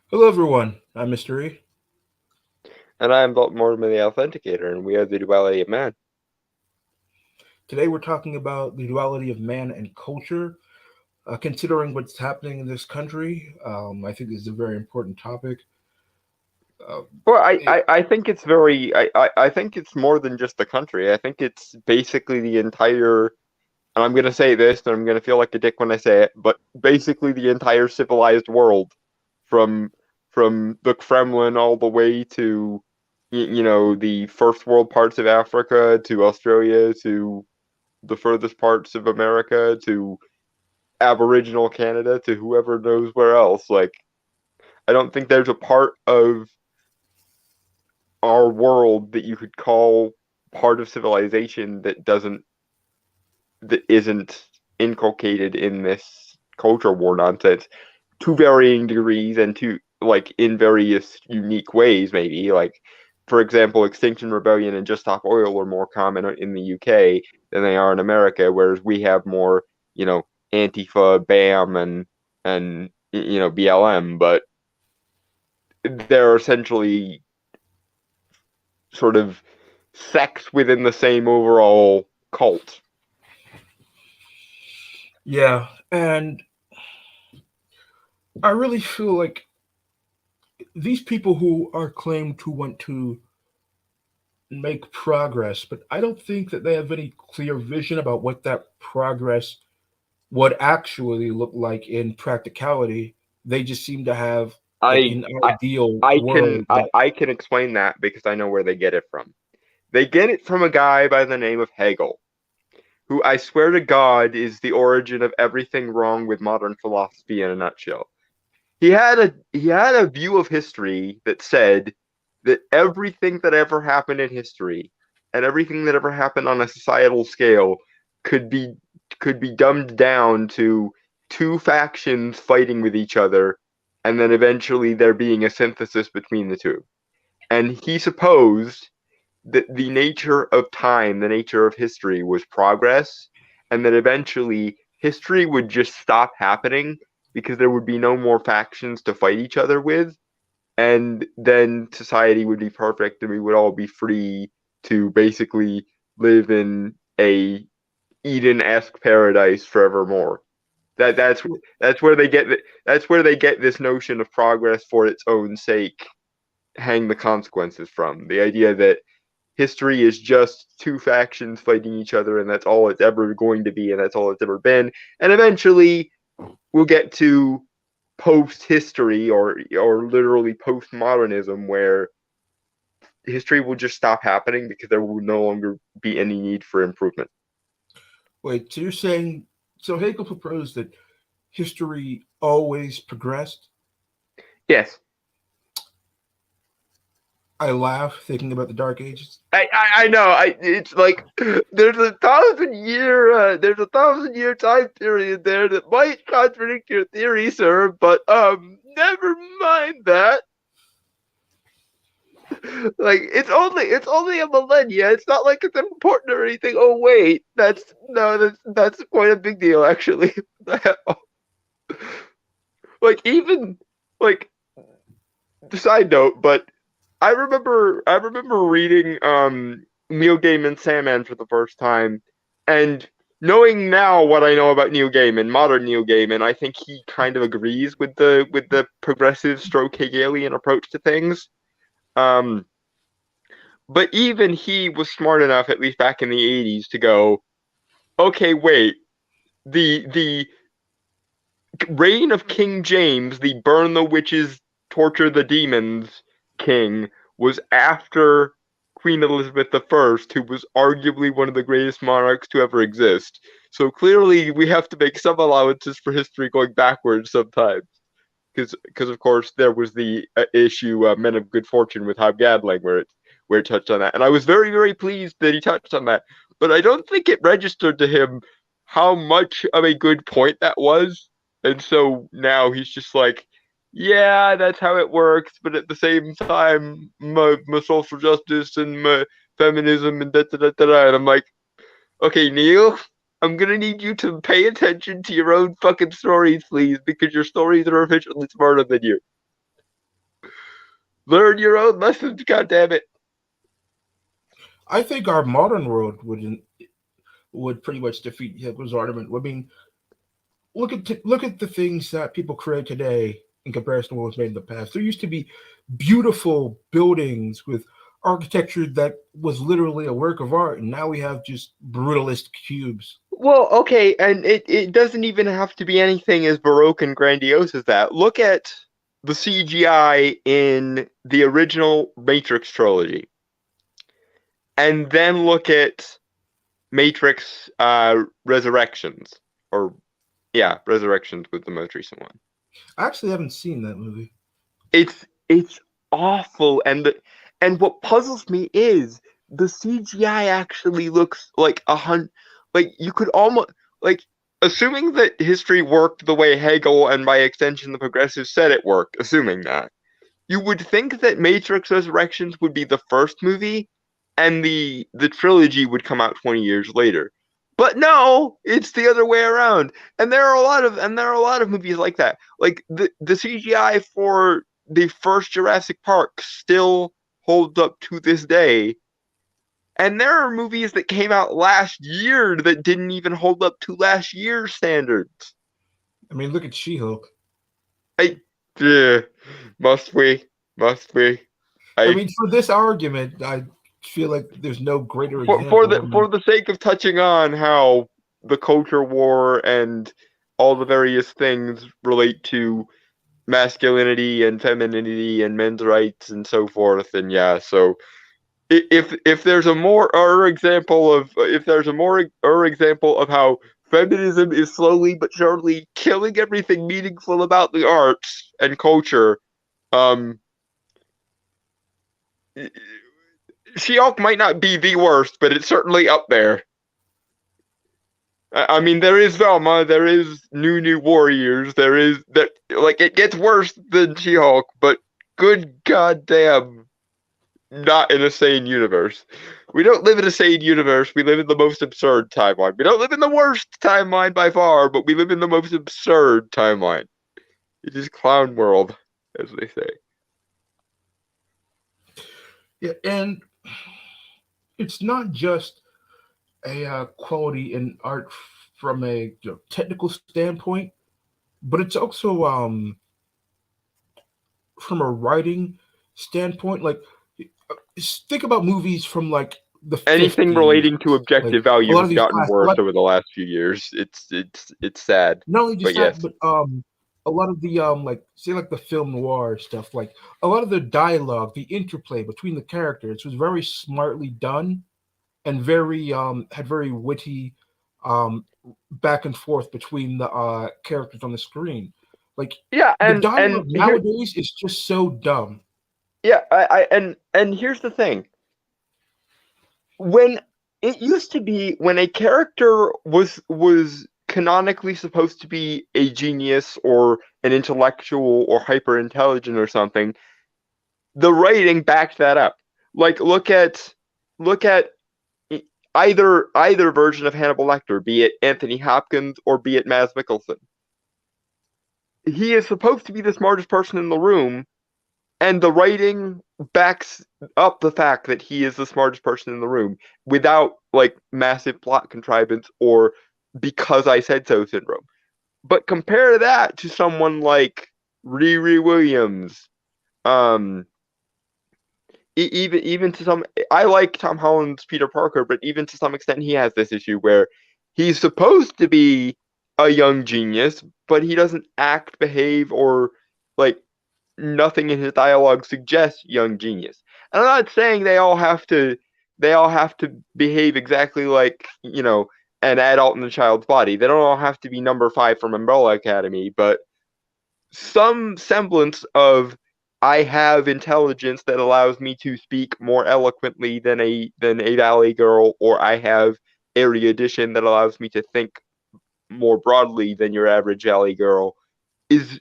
Hello, everyone. I'm Mr. E. And I'm Baltimore the Authenticator, and we are the Duality of Man. Today, we're talking about the duality of man and culture. Considering what's happening in this country, I think this is a very important topic. Uh, Well, it, I think it's very I think it's more than just the country. I think it's basically the entire, and I'm gonna say this, and I'm gonna feel like a dick when I say it, but basically the entire civilized world, from the Kremlin all the way to the first world parts of Africa to Australia to the furthest parts of America to Aboriginal Canada to whoever knows where else. Like, I don't think there's a part of our world that you could call part of civilization that isn't inculcated in this culture war nonsense to varying degrees and to like in various unique ways maybe like for example Extinction Rebellion and Just Stop Oil are more common in the UK than they are in America, whereas we have more Antifa, BAM, and BLM, but they're essentially sort of sects within the same overall cult. yeah, and I really feel like these people who are claimed to want to make progress, but I don't think that they have any clear vision about what that progress would actually look like in practicality. They just seem to have like I an I ideal I can world I, that I can explain that because I know where they get it from. They get it from a guy by the name of Hegel, who I swear to God is the origin of everything wrong with modern philosophy in a nutshell. He had a view of history that said that everything that ever happened in history and everything that ever happened on a societal scale could be could be dumbed down to two factions fighting with each other, and then eventually there being a synthesis between the two. And he supposed that the nature of time, the nature of history was progress, and that eventually history would just stop happening because there would be no more factions to fight each other with, and then society would be perfect and we would all be free to basically live in a Eden-esque paradise forevermore. That's where that's where they get this notion of progress for its own sake hang the consequences from. The idea that history is just two factions fighting each other, and that's all it's ever going to be, and that's all it's ever been. And eventually, we'll get to post history or literally postmodernism, where history will just stop happening because there will no longer be any need for improvement. wait, so you're saying so Hegel proposed that history always progressed. Yes, I laugh thinking about the Dark Ages. I know. It's like there's a 1,000 year time period there that might contradict your theory, sir. But never mind that. Like it's only a millennia. It's not like it's important or anything. Oh wait, that's quite a big deal actually. Like even like side note, but I remember reading Neil Gaiman's Sandman for the first time, and knowing now what I know about Neil Gaiman, modern Neil Gaiman, I think he kind of agrees with the progressive stroke Hegelian approach to things. Um, but even he was smart enough, at least back in the '80s, to go, okay, wait, the reign of King James, the burn the witches, torture the demons king, was after Queen Elizabeth I, who was arguably one of the greatest monarchs to ever exist. So clearly, we have to make some allowances for history going backwards sometimes. Because of course there was the issue Men of Good Fortune with Hob Gadling where it touched on that, and I was very pleased that he touched on that. But I don't think it registered to him how much of a good point that was, and so now he's just like, yeah, that's how it works. But at the same time, my social justice and my feminism and da. And I'm like, okay, Neil, I'm gonna need you to pay attention to your own fucking stories, please, because your stories are efficiently smarter than you. Learn your own lessons, God damn it. I think our modern world would pretty much defeat Hitler's argument. I mean, look at the things that people create today in comparison to what was made in the past. There used to be beautiful buildings with architecture that was literally a work of art, and now we have just brutalist cubes. Well, okay, and it doesn't even have to be anything as baroque and grandiose as that. Look at the CGI in the original Matrix trilogy, and then look at Matrix Resurrections, or yeah, Resurrections was the most recent one. I actually haven't seen that movie. It's awful, and what puzzles me is the CGI actually looks like like you could almost like assuming that history worked the way Hegel and by extension the progressives said it worked, assuming that you would think that Matrix Resurrections would be the first movie and the trilogy would come out 20 years later. But no, it's the other way around. And there are a lot of movies like that. Like the CGI for the first Jurassic Park still holds up to this day. And there are movies that came out last year that didn't even hold up to last year's standards. I mean, look at She-Hulk. I uh, must we? Must we? I I mean, for this argument, I feel like there's no greater example. I for mean, the sake of touching on how the culture war and all the various things relate to masculinity and femininity and men's rights and so forth, and yeah, so if there's a more example of if there's a more example of how feminism is slowly but surely killing everything meaningful about the arts and culture, um She-Hulk might not be the worst, but it's certainly up there. I mean, there is Velma, there is New Warriors, there is that like it gets worse than She-Hulk, but good goddamn, not in a sane universe. We don't live in a sane universe. We live in the most absurd timeline. We don't live in the worst timeline by far, but we live in the most absurd timeline. It is clown world, as they say. yeah, and it's not just a quality in art from a technical standpoint, but it's also from a writing standpoint. Like, think about movies from like the Anything 50s. relating to Like objective a value lot has of these gotten class, a worse lot, over the last few years. It's sad, not only but just that, yes. but a lot of the like say like the film noir stuff, like a lot of the dialogue, the interplay between the characters was very smartly done and very had very witty um back and forth between the characters on the screen. Like Yeah, the and dialogue here nowadays is just so dumb. yeah, I and here's the thing. When it used to be when a character was canonically supposed to be a genius or an intellectual or hyper intelligent or something, the writing backed that up. Like look at either version of Hannibal Lecter, be it Anthony Hopkins or be it Mads Mikkelsen. He is supposed to be the smartest person in the room, and the writing backs up the fact that he is the smartest person in the room without like massive plot contrivance or because I said so syndrome. But compare that to someone like Riri Williams. Um, even to some, I like Tom Holland's Peter Parker, but even to some extent, he has this issue where he's supposed to be a young genius, but he doesn't act, behave, or like nothing in his dialogue suggests young genius. And I'm not saying they all have to behave exactly like, an adult in a child's body. They don't all have to be number 5 from Umbrella Academy, but some semblance of I have intelligence that allows me to speak more eloquently than a valley girl, or I have erudition that allows me to think more broadly than your average valley girl is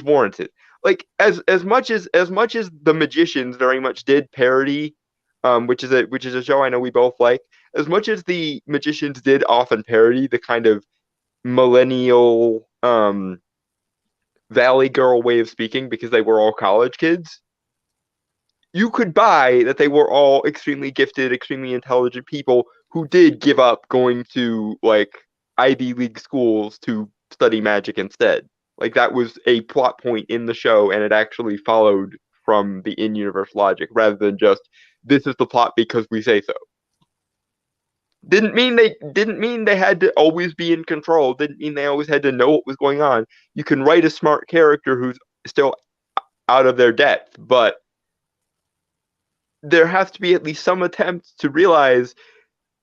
warranted. Like as much as the Magicians very much did parody, which is a show I know we both like. As much as the Magicians did often parody the kind of millennial Valley Girl way of speaking because they were all college kids. you could buy that they were all extremely gifted, extremely intelligent people who did give up going to like Ivy League schools to study magic instead. Like that was a plot point in the show, and it actually followed from the in-universe logic rather than just this is the plot because we say so. Didn't mean they had to always be in control. Didn't mean they always had to know what was going on. You can write a smart character who's still out of their depth, but there has to be at least some attempt to realize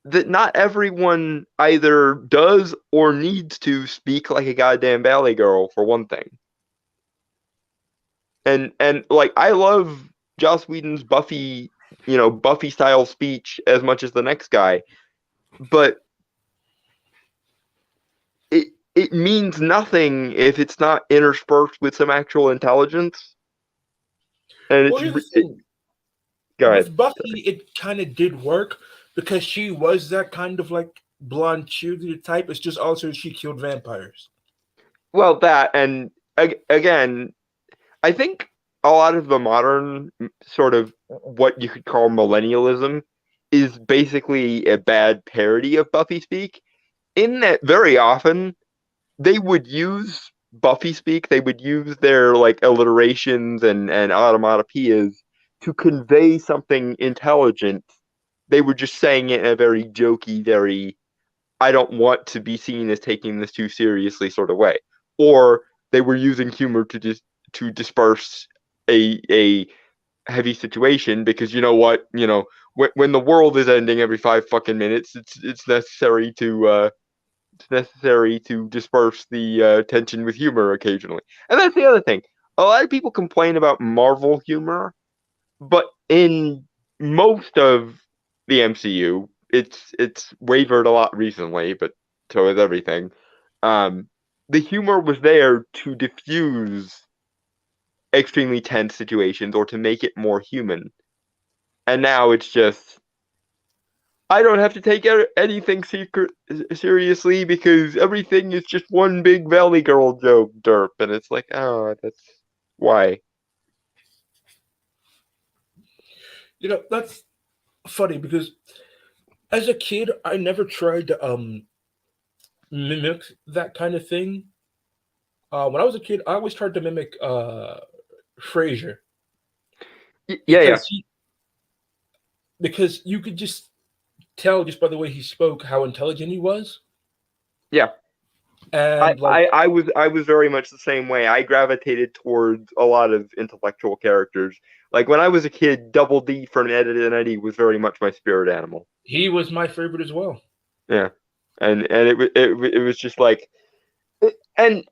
that not everyone either does or needs to speak like a goddamn Valley Girl for one thing. And like I love Joss Whedon's Buffy, Buffy style speech as much as the next guy, but it means nothing if it's not interspersed with some actual intelligence. And Well, it's here's the thing. go ahead. With Buffy, it kind of did work because she was that kind of like blonde cheerleader type. It's just also she killed vampires. Well, that and again, I think a lot of the modern sort of what you could call millennialism is basically a bad parody of Buffy speak, in that very often they would use Buffy speak, they would use their like alliterations and onomatopoeias to convey something intelligent. They were just saying it in a very jokey, very I don't want to be seen as taking this too seriously sort of way. Or they were using humor to disperse a heavy situation because you know what, when the world is ending every 5 fucking minutes, it's necessary to disperse the tension with humor occasionally. And that's the other thing. A lot of people complain about Marvel humor, but in most of the MCU, it's wavered a lot recently, but so is everything. Um, the humor was there to diffuse extremely tense situations or to make it more human. And now it's just I don't have to take anything seriously because everything is just one big Valley Girl joke, derp. And it's like, oh, that's why. That's funny because as a kid, I never tried to mimic that kind of thing. When I was a kid, I always tried to mimic Frasier Yeah, yeah, because you could just tell just by the way he spoke how intelligent he was, yeah. I, and like I, I was I was very much the same way. I gravitated towards a lot of intellectual characters. Like when I was a kid, Double D from Ed, Edd and Eddie was very much my spirit animal. he was my favorite as well. Yeah, and it was just like, and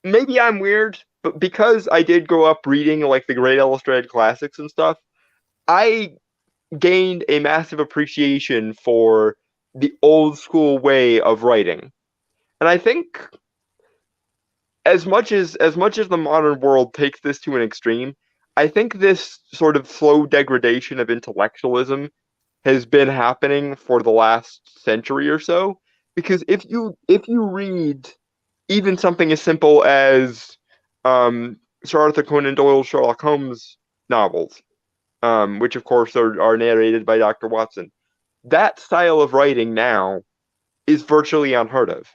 maybe I'm weird, but because I did grow up reading like the great illustrated classics and stuff, I gained a massive appreciation for the old school way of writing. And I think as much as the modern world takes this to an extreme, I think this sort of slow degradation of intellectualism has been happening for the last century or so. Because if you read even something as simple as Sir Arthur Conan Doyle's Sherlock Holmes novels, which of course are narrated by Dr. Watson, that style of writing now is virtually unheard of.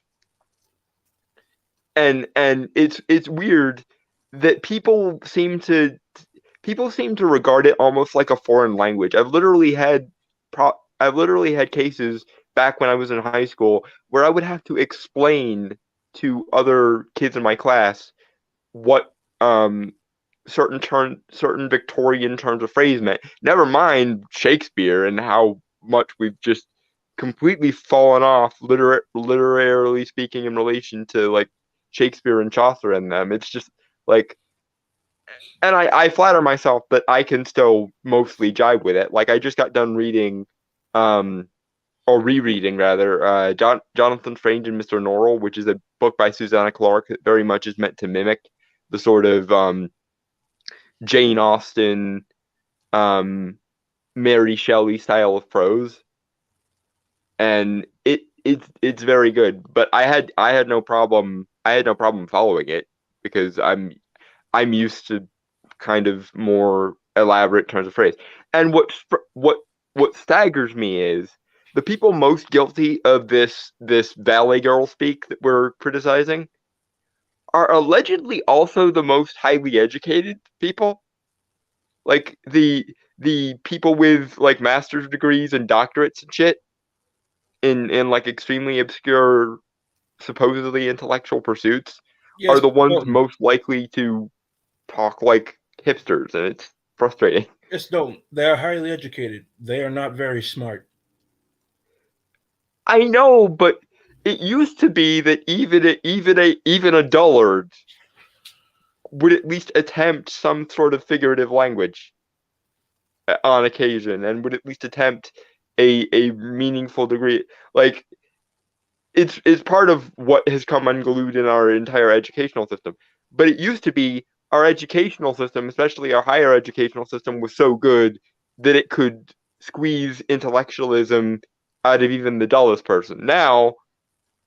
And it's weird that people seem to regard it almost like a foreign language. I've literally had cases back when I was in high school where I would have to explain to other kids in my class what certain Victorian terms of phrase meant. Never mind Shakespeare and how much we've just completely fallen off literarily speaking in relation to like Shakespeare and Chaucer and them. It's just like, and I flatter myself that I can still mostly jive with it. Like I just got done reading, um, or rereading rather, Jonathan Strange and Mr. Norrell, which is a book by Susanna Clarke that very much is meant to mimic the sort of Jane Austen, um, Mary Shelley style of prose, and it's very good. But I had no problem following it because I'm used to kind of more elaborate turns of phrase. And what staggers me is the people most guilty of this ballet girl speak that we're criticizing are allegedly also the most highly educated people. Like the people with like master's degrees and doctorates and shit in like extremely obscure, supposedly intellectual pursuits are Yes, the ones Dalton. most likely to talk like hipsters, and it's frustrating. Yes, Dalton. They are highly educated. They are not very smart. I know, but it used to be that even a dullard would at least attempt some sort of figurative language on occasion, and would at least attempt a meaningful degree. Like it's part of what has come unglued in our entire educational system. But it used to be our educational system, especially our higher educational system, was so good that it could squeeze intellectualism out of even the dullest person. Now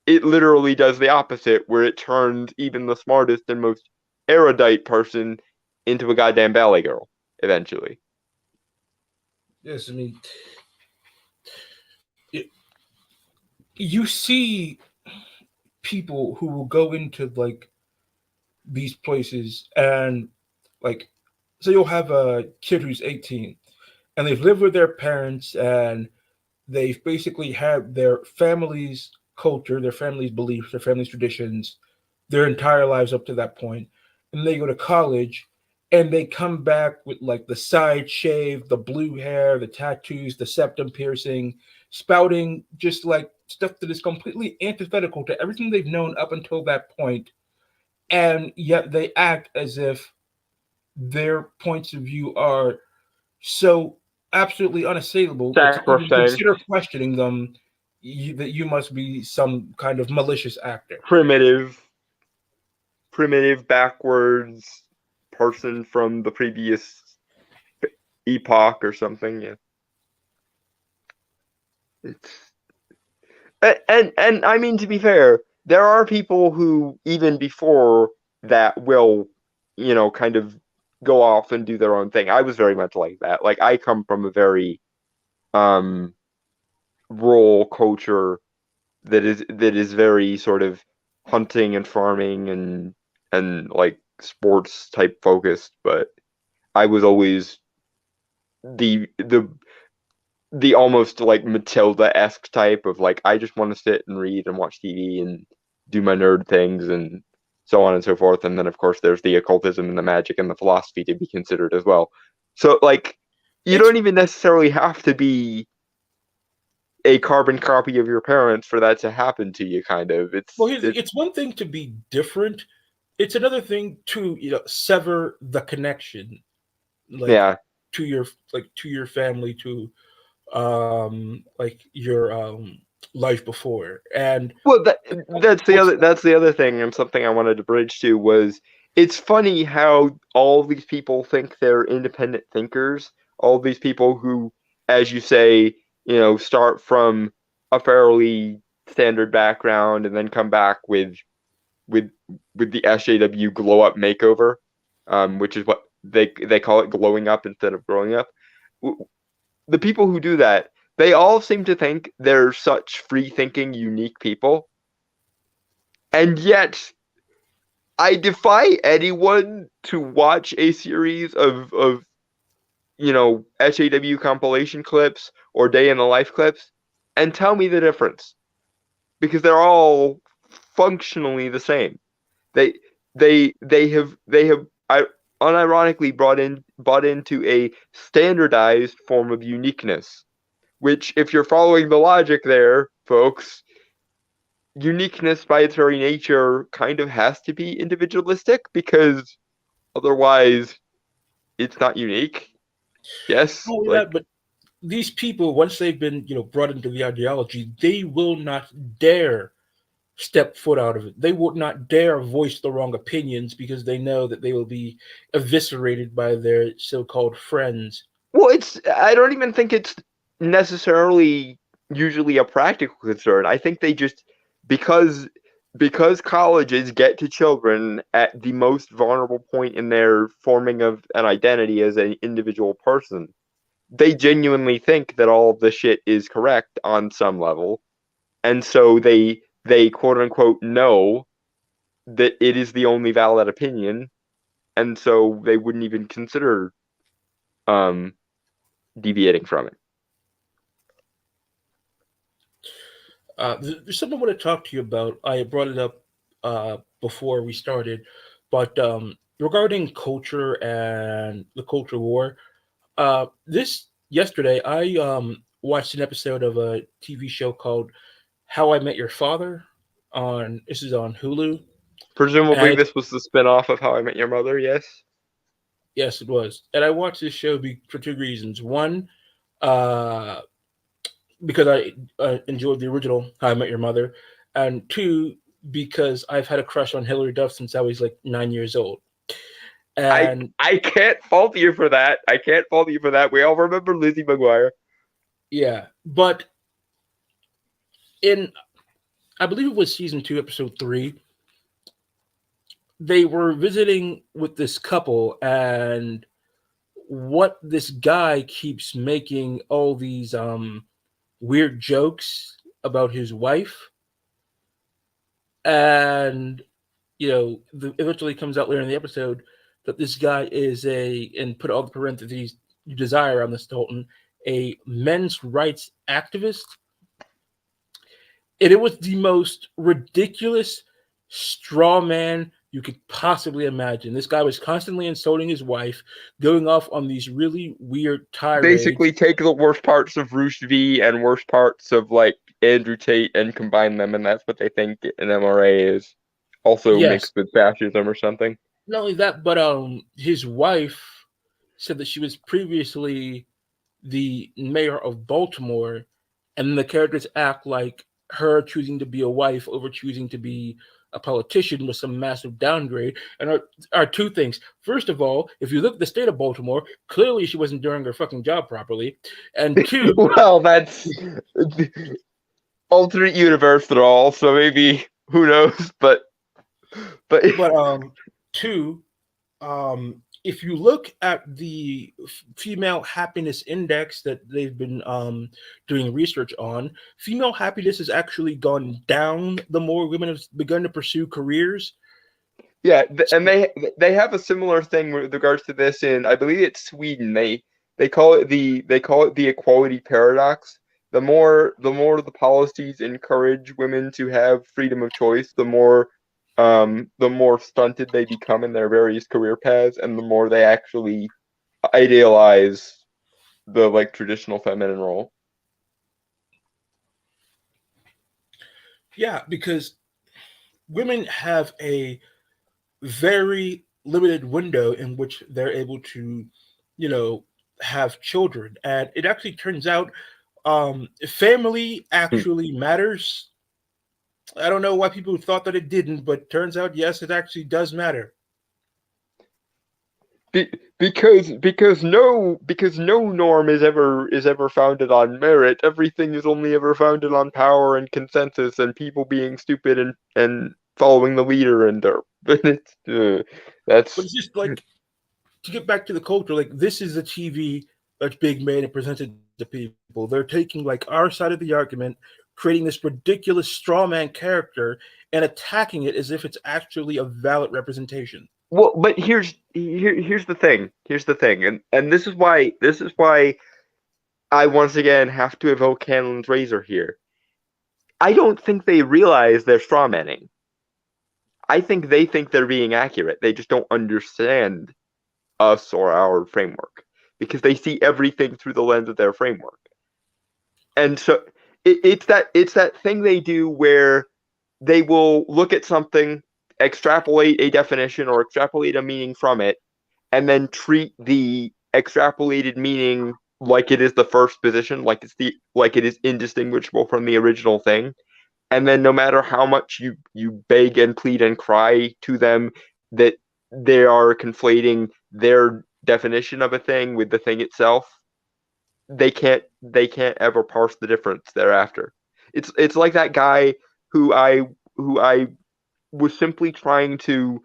it literally does the opposite, where it turns even the smartest and most erudite person into a goddamn ballet girl eventually. Yes, I mean, it, you see people who will go into like these places and like, so you'll have a kid who's 18 and they've lived with their parents and they've basically had their family's culture, their family's beliefs, their family's traditions, their entire lives up to that point. And they go to college and they come back with like the side shave, the blue hair, the tattoos, the septum piercing, spouting just like stuff that is completely antithetical to everything they've known up until that point. And yet they act as if their points of view are so absolutely unassailable that to even Sacrosanct, consider questioning them, that you must be some kind of malicious actor. primitive, primitive, backwards person from the previous epoch or something. Yeah, it's and I mean, to be fair, there are people who even before that will, kind of go off and do their own thing. I was very much like that. Like I come from a very um rural culture that is very sort of hunting and farming and like sports type focused, but I was always the almost like Matilda-esque type of like I just want to sit and read and watch TV and do my nerd things and so on and so forth. And then of course there's the occultism and the magic and the philosophy to be considered as well. So like you It's don't even necessarily have to be a carbon copy of your parents for that to happen to you, kind of. well, It's it it's one thing to be different. It's another thing to sever the connection, like yeah. to your family, to like your life before, and Well, what's that's the other thing, and something I wanted to bridge to was it's funny how all these people think they're independent thinkers. All these people who, as you say, start from a fairly standard background and then come back with with the SJW glow up makeover, which is what they call it, glowing up instead of growing up. The people who do that, they all seem to think they're such free thinking, unique people. And yet, I defy anyone to watch a series of SAW compilation clips or day in the life clips and tell me the difference because they're all functionally the same. They they have unironically bought into a standardized form of uniqueness, which, if you're following the logic there, folks, uniqueness by its very nature kind of has to be individualistic because otherwise it's not unique. Yes, not only that, like, but these people, once they've been brought into the ideology, they will not dare step foot out of it. They would not dare voice the wrong opinions because they know that they will be eviscerated by their so-called friends. well, I don't even think it's necessarily usually a practical concern. I think they just, because because colleges get to children at the most vulnerable point in their forming of an identity as an individual person, they genuinely think that all of the shit is correct on some level, and so they quote unquote know that it is the only valid opinion, and so they wouldn't even consider um deviating from it. There's something I want to talk to you about. I brought it up before we started, but regarding culture and the culture war, this yesterday I watched an episode of a TV show called How I Met Your Father. On this is on Hulu, Presumably, and this was the spin-off of How I Met Your Mother. Yes. yes, it was. And I watched this show for two reasons. One, uh, because I enjoyed the original How I Met Your Mother, and two, because I've had a crush on Hilary Duff since I was like 9 years old. I And I can't fault you for that. I can't fault you for that. We all remember Lizzie McGuire. yeah, but in I believe it was season two, episode three, they were visiting with this couple, and what this guy keeps making all these weird jokes about his wife, and eventually comes out later in the episode that this guy is and put all the parentheses you desire on this Dalton, a men's rights activist. And it was the most ridiculous straw man you could possibly imagine. This guy was constantly insulting his wife, going off on these really weird tirades. Basically, take the worst parts of Roosh V and worst parts of like Andrew Tate and combine them, and that's what they think an MRA is. Also Yes, mixed with fascism or something. not only that, but his wife said that she was previously the mayor of Baltimore, and the characters act like her choosing to be a wife over choosing to be a politician was some massive downgrade. And are two things. First of all, if you look at the state of Baltimore, clearly she wasn't doing her fucking job properly. And two, Well, that's alternate universe at all, so maybe who knows? But but two, if you look at the female happiness index that they've been doing research on, female happiness has actually gone down the more women have begun to pursue careers. yeah, and So, they have a similar thing with regards to this in I believe it's Sweden. They call it the equality paradox. The more the policies encourage women to have freedom of choice, the more stunted they become in their various career paths, and the more they actually idealize the like traditional feminine role. yeah, because women have a very limited window in which they're able to, you know, have children. And it actually turns out family actually matters. I don't know why people thought that it didn't, but turns out, yes, it actually does matter. Be, because no norm is ever founded on merit. Everything is only ever founded on power and consensus and people being stupid and following the leader and but it's But that's it's just like, to get back to the culture, like, this is the TV that's being made and presented to people. They're taking like our side of the argument, creating this ridiculous straw man character, and attacking it as if it's actually a valid representation. well. But here's the thing. Here's the thing, and this is why I once again have to evoke Hanlon's razor here. I don't think they realize they're strawmanning. I think they're being accurate. They just don't understand us or our framework because they see everything through the lens of their framework. And so it's that thing they do where they will look at something, extrapolate a definition or extrapolate a meaning from it, and then treat the extrapolated meaning like it is the first position, like it is indistinguishable from the original thing. And then no matter how much you beg and plead and cry to them that they are conflating their definition of a thing with the thing itself, they can't ever parse the difference thereafter. It's like that guy who I was simply trying to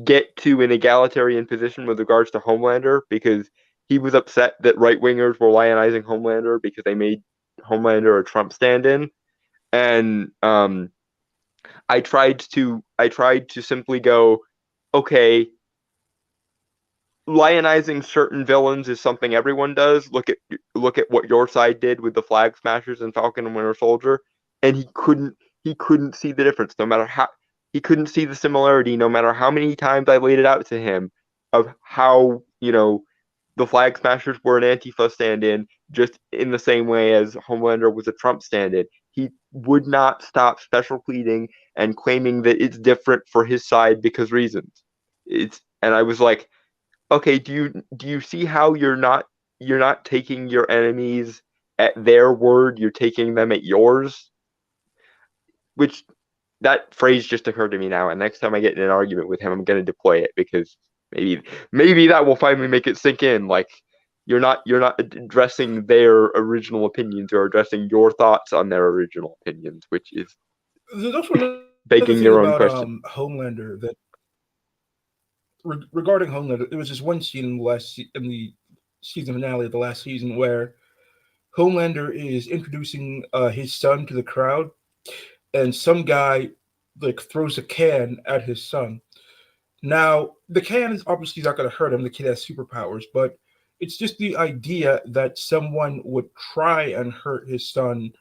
get to an egalitarian position with regards to Homelander because he was upset that right wingers were lionizing Homelander because they made Homelander a Trump stand-in, and I tried to simply go, okay, lionizing certain villains is something everyone does. Look at what your side did with the Flag Smashers and Falcon and Winter Soldier, and he couldn't see the difference. No matter how he couldn't see the similarity, no matter how many times I laid it out to him of how the Flag Smashers were an Antifa stand-in, just in the same way as Homelander was a Trump stand-in. He would not stop special pleading and claiming that it's different for his side because reasons. And I was like, okay, do you see how you're not taking your enemies at their word, you're taking them at yours? Which that phrase just occurred to me now, and next time I get in an argument with him, I'm gonna deploy it because maybe that will finally make it sink in. Like you're not addressing their original opinions, you're addressing your thoughts on their original opinions, which is There's also another thing about begging your own question. Homelander that regarding Homelander, there was this one scene in in the season finale of the last season where Homelander is introducing his son to the crowd, and some guy like throws a can at his son. Now, the can is obviously not going to hurt him. The kid has superpowers, but it's just the idea that someone would try and hurt his son.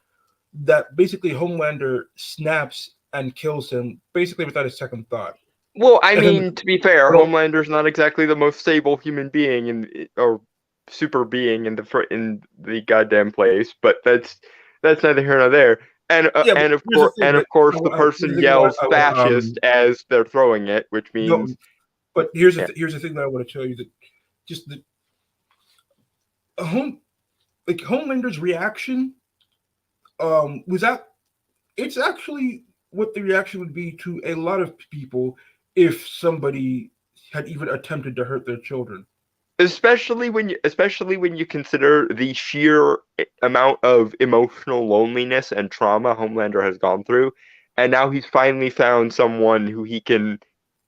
That basically Homelander snaps and kills him, basically without a second thought. Well, I And then, mean, to be fair, well, Homelander's not exactly the most stable human being or super being in the goddamn place, but that's neither here nor there. And yeah, but here's the thing. of Like, course the here's person the thing why yells I would fascist as they're throwing it, which no, means but yeah. here's the thing that I want to tell you that just the home like Homelander's reaction was that it's actually what the reaction would be to a lot of people if somebody had even attempted to hurt their children. Especially when you consider the sheer amount of emotional loneliness and trauma Homelander has gone through, and now he's finally found someone who he can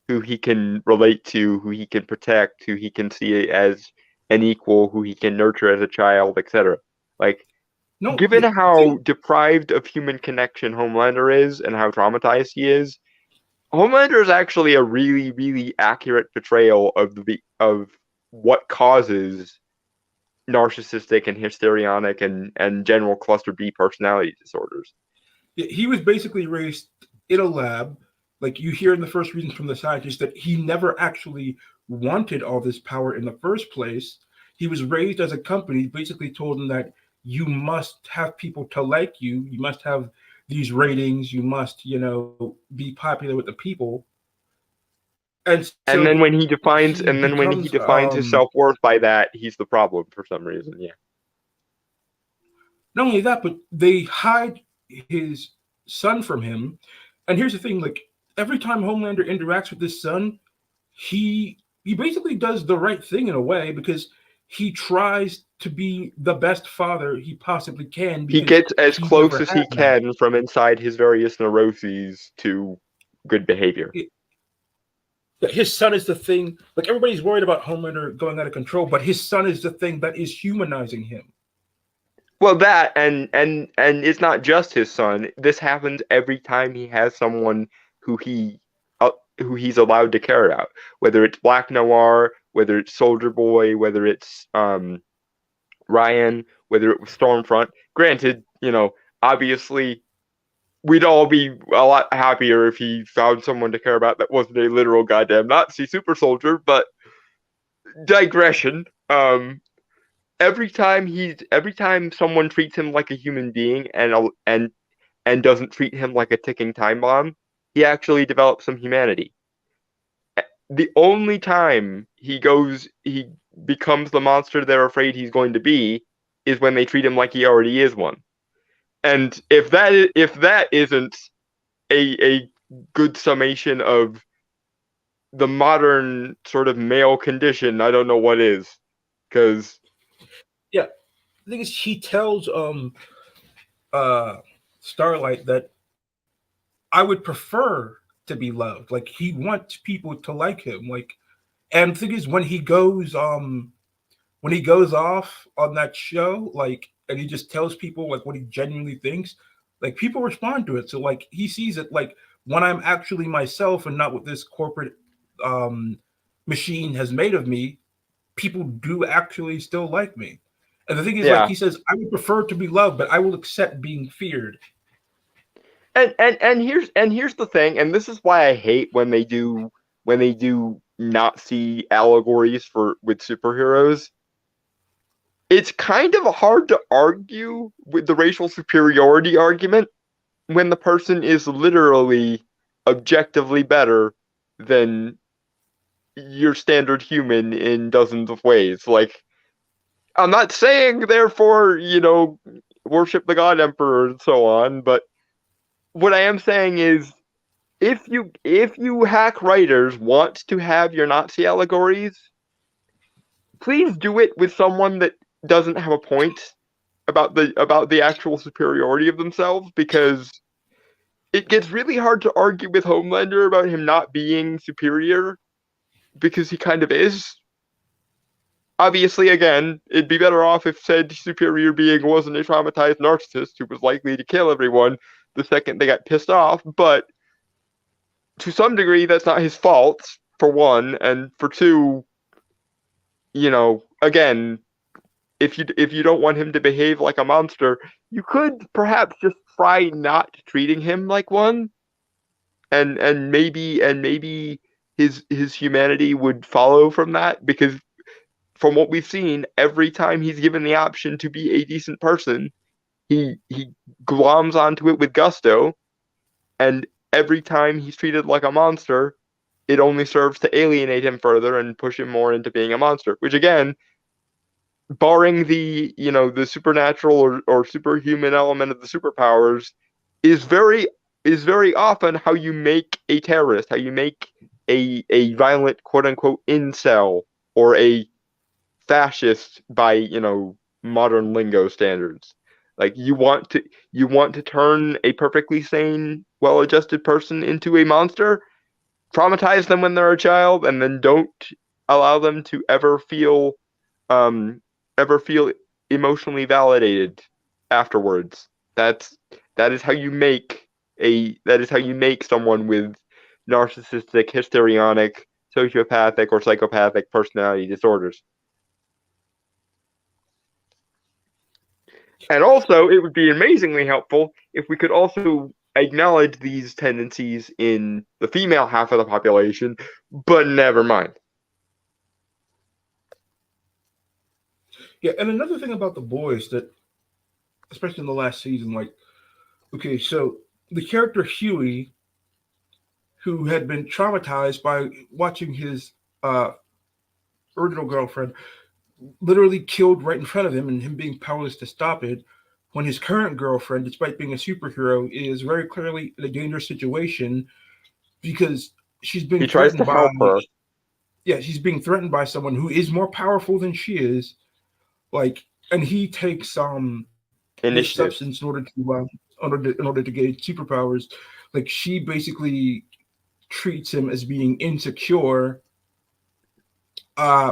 relate to, who he can protect, who he can see as an equal, who he can nurture as a child, etc. Like, No, given the how thing deprived of human connection Homelander is and how traumatized he is, Homelander is actually a really, really accurate portrayal of what causes narcissistic and histrionic and general cluster B personality disorders. he was basically raised in a lab. Like you hear in the first readings from the scientist that he never actually wanted all this power in the first place. He was raised as a company, basically told him that you must have people to like you. You must have these ratings. You must, be popular with the people. And so And then when he he defines and then when becomes he defines his self-worth by that, he's the problem for some reason. Yeah. not only that, but they hide his son from him. And here's the thing: like every time Homelander interacts with his son, he basically does the right thing in a way because he tries to be the best father he possibly can He because gets as he never close as had he that. can from inside his various neuroses to good behavior. It- his son is the thing. Like everybody's worried about Homelander going out of control, but his son is the thing that is humanizing him. Well, that and it's not just his son. This happens every time he has someone who he who he's allowed to care about. Whether it's Black Noir, whether it's Soldier Boy, whether it's Ryan, whether it was Stormfront. Granted, obviously we'd all be a lot happier if he found someone to care about that wasn't a literal goddamn Nazi super soldier. But digression. Every time someone treats him like a human being and doesn't treat him like a ticking time bomb, he actually develops some humanity. The only time he becomes the monster they're afraid he's going to be is when they treat him like he already is one. And if that isn't a good summation of the modern sort of male condition, I don't know what is. Because Yeah, the thing is, he tells uh Starlight that I would prefer to be loved. Like he wants people to like him. Like, and the thing is, when he goes off on that show, like, and he just tells people like what he genuinely thinks, like people respond to it. So like he sees it like when I'm actually myself and not what this corporate um machine has made of me, people do actually still like me. And the thing is, like Yeah. he says, I would prefer to be loved, but I will accept being feared. And here's the thing, and this is why I hate when they do Nazi allegories for with superheroes. It's kind of hard to argue with the racial superiority argument when the person is literally objectively better than your standard human in dozens of ways. Like, I'm not saying, therefore, worship the God Emperor and so on, but what I am saying is if you hack writers want to have your Nazi allegories, please do it with someone that doesn't have a point about the actual superiority of themselves, because it gets really hard to argue with Homelander about him not being superior, because he kind of is. Obviously, again, it'd be better off if said superior being wasn't a traumatized narcissist who was likely to kill everyone the second they got pissed off, but to some degree, that's not his fault, for one, and for two, again, if you don't want him to behave like a monster, you could perhaps just try not treating him like one, and maybe his humanity would follow from that, because from what we've seen, every time he's given the option to be a decent person, he gloms onto it with gusto, and every time he's treated like a monster, it only serves to alienate him further and push him more into being a monster. Which, again, barring the supernatural or superhuman element of the superpowers, is very often how you make a terrorist, how you make a violent quote unquote incel, or a fascist by modern lingo standards. Like, you want to turn a perfectly sane, well-adjusted person into a monster, traumatize them when they're a child, and then don't allow them to um ever feel emotionally validated afterwards. That is how you make someone with narcissistic, histrionic, sociopathic, or psychopathic personality disorders. And also, it would be amazingly helpful if we could also acknowledge these tendencies in the female half of the population, but never mind. Yeah, and another thing about the boys that, especially in the last season, like, okay, so the character Huey, who had been traumatized by watching his uh, original girlfriend literally killed right in front of him and him being powerless to stop it, when his current girlfriend, despite being a superhero, is very clearly in a dangerous situation because she's being He tries to threatened by, help her. yeah, she's being threatened by someone who is more powerful than she is. Like, and he takes this Initiative. substance in order to gain superpowers. Like, she basically treats him as being insecure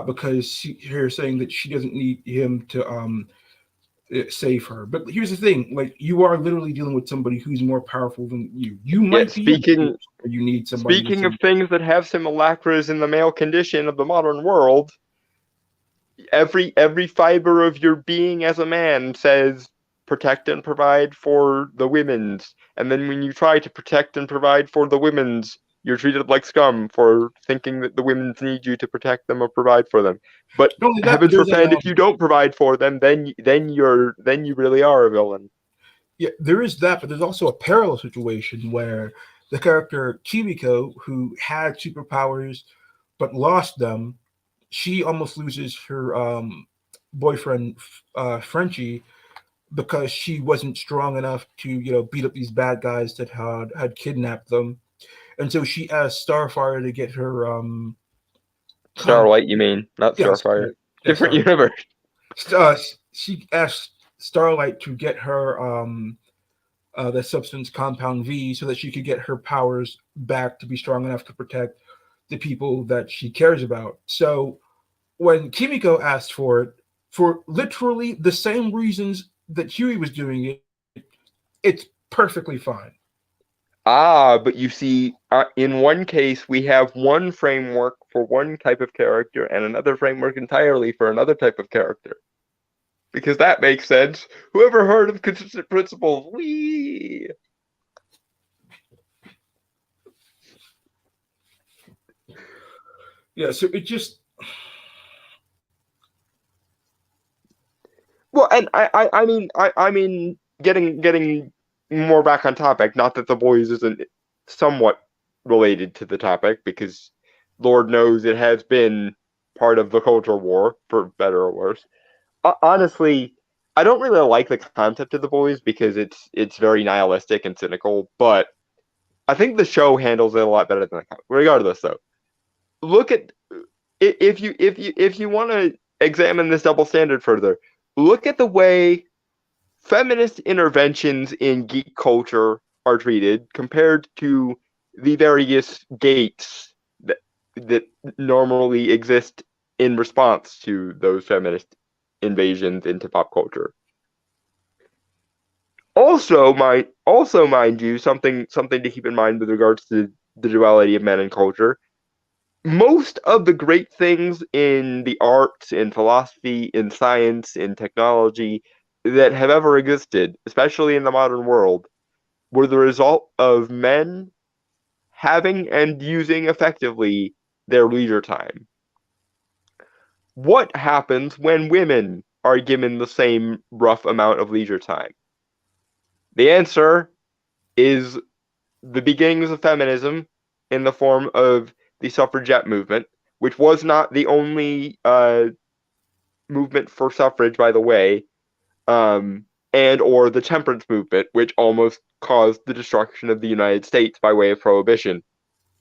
because her saying that she doesn't need him to save her. But here's the thing: like, you are literally dealing with somebody who's more powerful than you. You Yeah, might be in a speaking case where you need somebody to speaking of save. things that have simulacras in the male condition of the modern world, every fiber of your being as a man says protect and provide for the women's, and then when you try to protect and provide for the women's, you're treated like scum for thinking that the women's need you to protect them or provide for them. But Not only that, but heavens there's forfend, if you don't provide for them, then you really are a villain. yeah, there is that, but there's also a parallel situation where the character Kimiko, who had superpowers but lost them, she almost loses her boyfriend Frenchie because she wasn't strong enough to beat up these bad guys that had kidnapped them, and so she asked Starfire to get her con Starlight, you mean, not yes, Starfire. yeah, Different sorry. universe. Uh, she asked Starlight to get her the substance compound V, so that she could get her powers back to be strong enough to protect the people that she cares about. So when Kimiko asked for it, for literally the same reasons that Huey was doing it, it's perfectly fine. Ah, but you see, in one case, we have one framework for one type of character and another framework entirely for another type of character. Because that makes sense. Whoever heard of consistent principles? Wee! Yeah, so it just Well, and I mean, getting more back on topic. Not that the boys isn't somewhat related to the topic, because Lord knows it has been part of the culture war, for better or worse. Honestly, I don't really like the concept of the boys because it's very nihilistic and cynical. But I think the show handles it a lot better than the comic. Regardless, though, look at if you want to examine this double standard further, look at the way feminist interventions in geek culture are treated compared to the various gates that normally exist in response to those feminist invasions into pop culture. Also, mind you, something to keep in mind with regards to the duality of men and culture. Most of the great things in the arts, in philosophy, in science, in technology that have ever existed, especially in the modern world, were the result of men having and using effectively their leisure time. What happens when women are given the same rough amount of leisure time? The answer is the beginnings of feminism in the form of the suffragette movement, which was not the only movement for suffrage, by the way, and or the temperance movement, which almost caused the destruction of the United States by way of prohibition.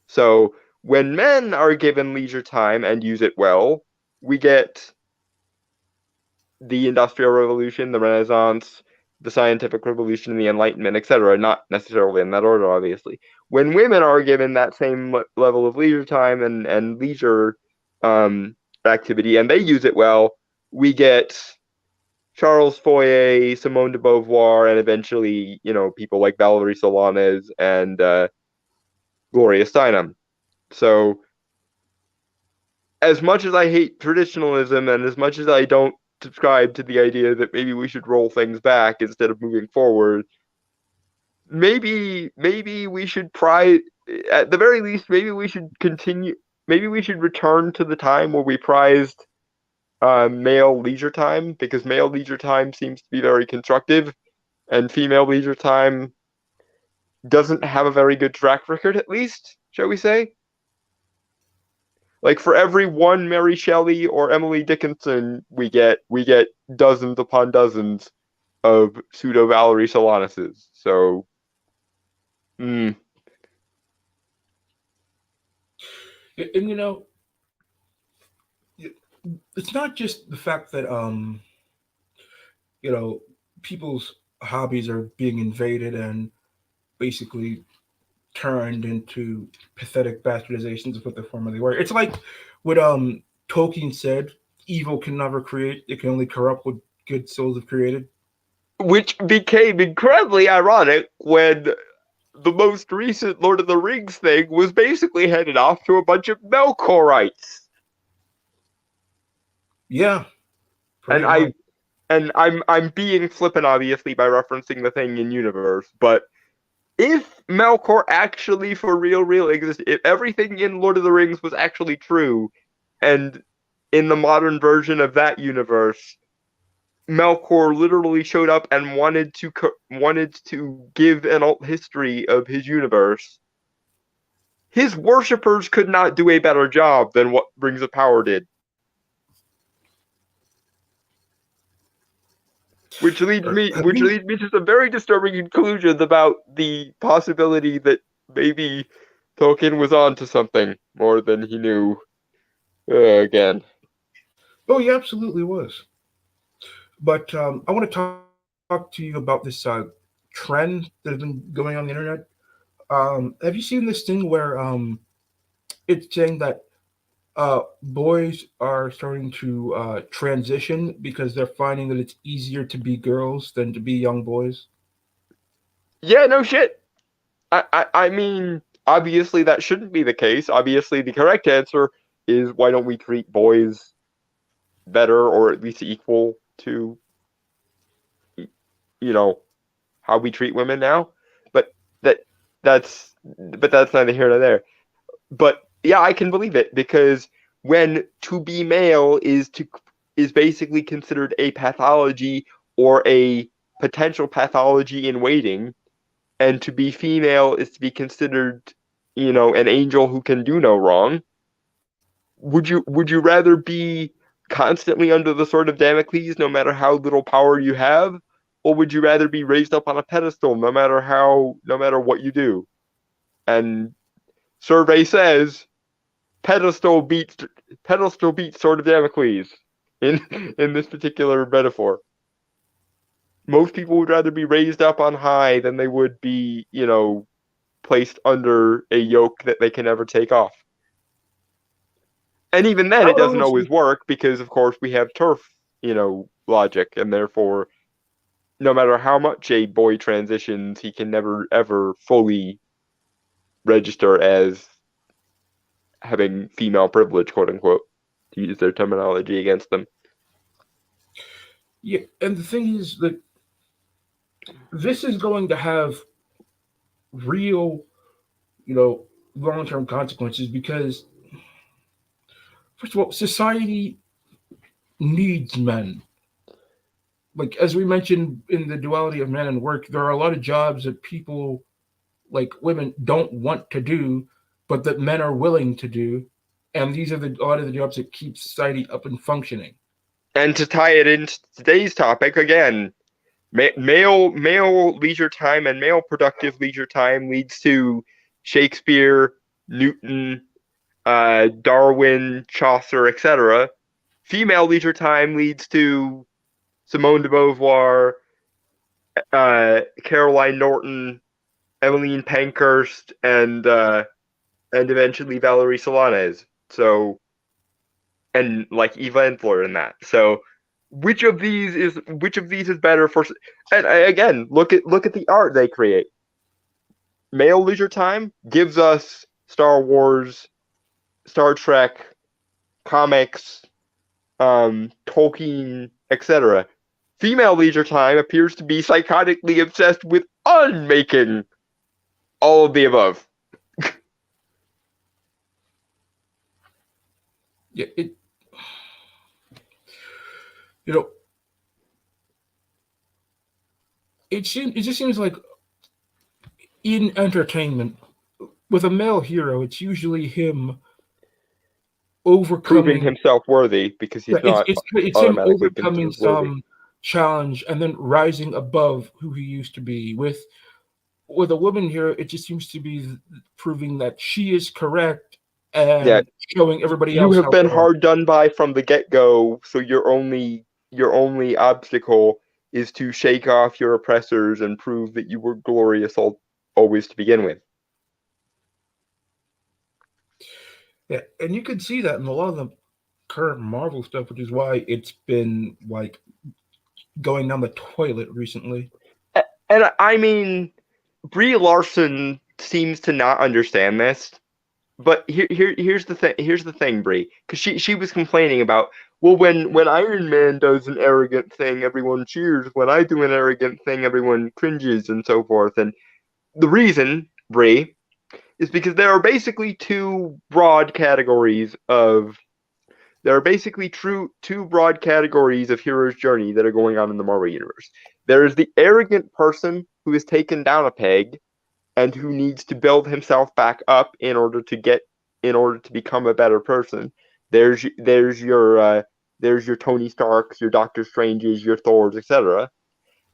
So when men are given leisure time and use it well, we get the Industrial Revolution, the Renaissance, the Scientific Revolution, the Enlightenment, etc. Not necessarily in that order, obviously. When women are given that same level of leisure time and leisure um, activity, and they use it well, we get Charles Fourier, Simone de Beauvoir, and eventually, people like Valerie Solanas and Gloria Steinem. So, as much as I hate traditionalism and as much as I don't subscribe to the idea that maybe we should roll things back instead of moving forward, maybe we should at the very least, maybe we should continue, maybe we should return to the time where we prized male leisure time, because male leisure time seems to be very constructive and female leisure time doesn't have a very good track record, at least, shall we say? Like, for every one Mary Shelley or Emily Dickinson we get dozens upon dozens of pseudo Valerie Solanases. So, mm, and it's not just the fact that you know people's hobbies are being invaded and basically turned into pathetic bastardizations of what they formerly were. It's like what Tolkien said: "Evil can never create; it can only corrupt what good souls have created." which became incredibly ironic when the most recent Lord of the Rings thing was basically headed off to a bunch of Melkorites. Yeah, And pretty much. I'm being flippant, obviously, by referencing the thing in universe, but if Melkor actually for real existed, if everything in Lord of the Rings was actually true, and in the modern version of that universe, Melkor literally showed up and wanted to give an alt history of his universe, his worshippers could not do a better job than what Rings of Power did. Which I mean, leads me to some very disturbing conclusions about the possibility that maybe Tolkien was on to something more than he knew. Again, oh, he absolutely was. But I want to talk to you about this trailer trend that has been going on the internet. Have you seen this thing where it's saying that boys are starting to transition because they're finding that it's easier to be girls than to be young boys? Yeah, no shit. I mean, obviously that shouldn't be the case. Obviously, the correct answer is why don't we treat boys better or at least equal to, you know, how we treat women now? But that that's neither here nor there. But yeah, I can believe it because when to be male is basically considered a pathology or a potential pathology in waiting, and to be female is to be considered, an angel who can do no wrong. Would you rather be constantly under the sword of Damocles, no matter how little power you have, or would you rather be raised up on a pedestal, no matter what you do? And survey says pedestal beats pedestal beats sword of Damocles in in this particular metaphor. Most people would rather be raised up on high than they would be, placed under a yoke that they can never take off. And even then, I it would doesn't almost always say, work because, of course, we have turf, logic, and therefore, no matter how much a boy transitions, he can never ever fully register as having female privilege, quote unquote, to use their terminology against them. yeah, and the thing is that this is going to have real, you know, long term consequences because, first of all, society needs men. Like, as we mentioned in the duality of men and work, there are a lot of jobs that people, like women, don't want to do, but that men are willing to do. And these are a lot of the jobs that keep society up and functioning. And to tie it into today's topic again, male leisure time and male productive leisure time leads to Shakespeare, Newton, Darwin, Chaucer, etc. Female leisure time leads to Simone de Beauvoir, Caroline Norton, Emmeline Pankhurst, and eventually Valerie Solanas. So, and like Eva Entler in that. So which of these is better for? And again, look at the art they create. Male leisure time gives us Star Wars, Star Trek, comics, Tolkien, etc. Female leisure time appears to be psychotically obsessed with unmaking all of the above. Yeah, you know, it just seems like in entertainment, with a male hero, it's usually him Proving overcoming. himself worthy because Yeah, he's not it's him automatically overcoming considered worthy. some challenge and then rising above who he used to be. With a woman here, it just seems to be proving that she is correct Yeah, and showing everybody you else have how been wrong. hard done by from the get-go, so your only obstacle is to shake off your oppressors and prove that you were glorious always to begin with. Yeah, and you can see that in a lot of the current Marvel stuff, which is why it's been like going down the toilet recently. And I mean, Brie Larson seems to not understand this. But here's the thing. Here's the thing, Brie, because she was complaining about, well, when Iron Man does an arrogant thing, everyone cheers. When I do an arrogant thing, everyone cringes and so forth. And the reason, Brie, is because there are basically two broad categories of hero's journey that are going on in the Marvel universe. There is the arrogant person who is taken down a peg and who needs to build himself back up in order to become a better person. There's your Tony Starks, your Doctor Stranges, your Thors, etc.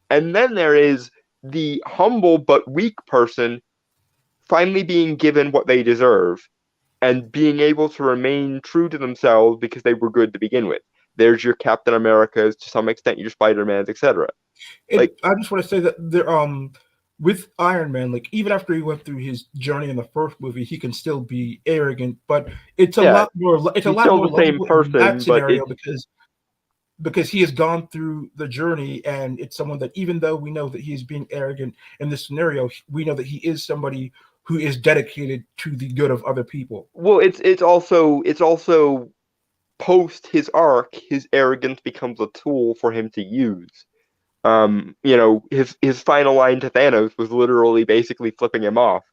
And then there is the humble but weak person finally being given what they deserve and being able to remain true to themselves because they were good to begin with. There's your Captain Americas, to some extent your Spider-Mans, etc. And Like, I just want to say that there. with Iron Man, like even after he went through his journey in the first movie, he can still be arrogant, but Yeah, it's a he's lot still more the same lovable in that person, but scenario it's because he has gone through the journey, and it's someone that even though we know that he is being arrogant in this scenario, we know that he is somebody who is dedicated to the good of other people. well, it's also post his arc, his arrogance becomes a tool for him to use. His final line to Thanos was literally basically flipping him off.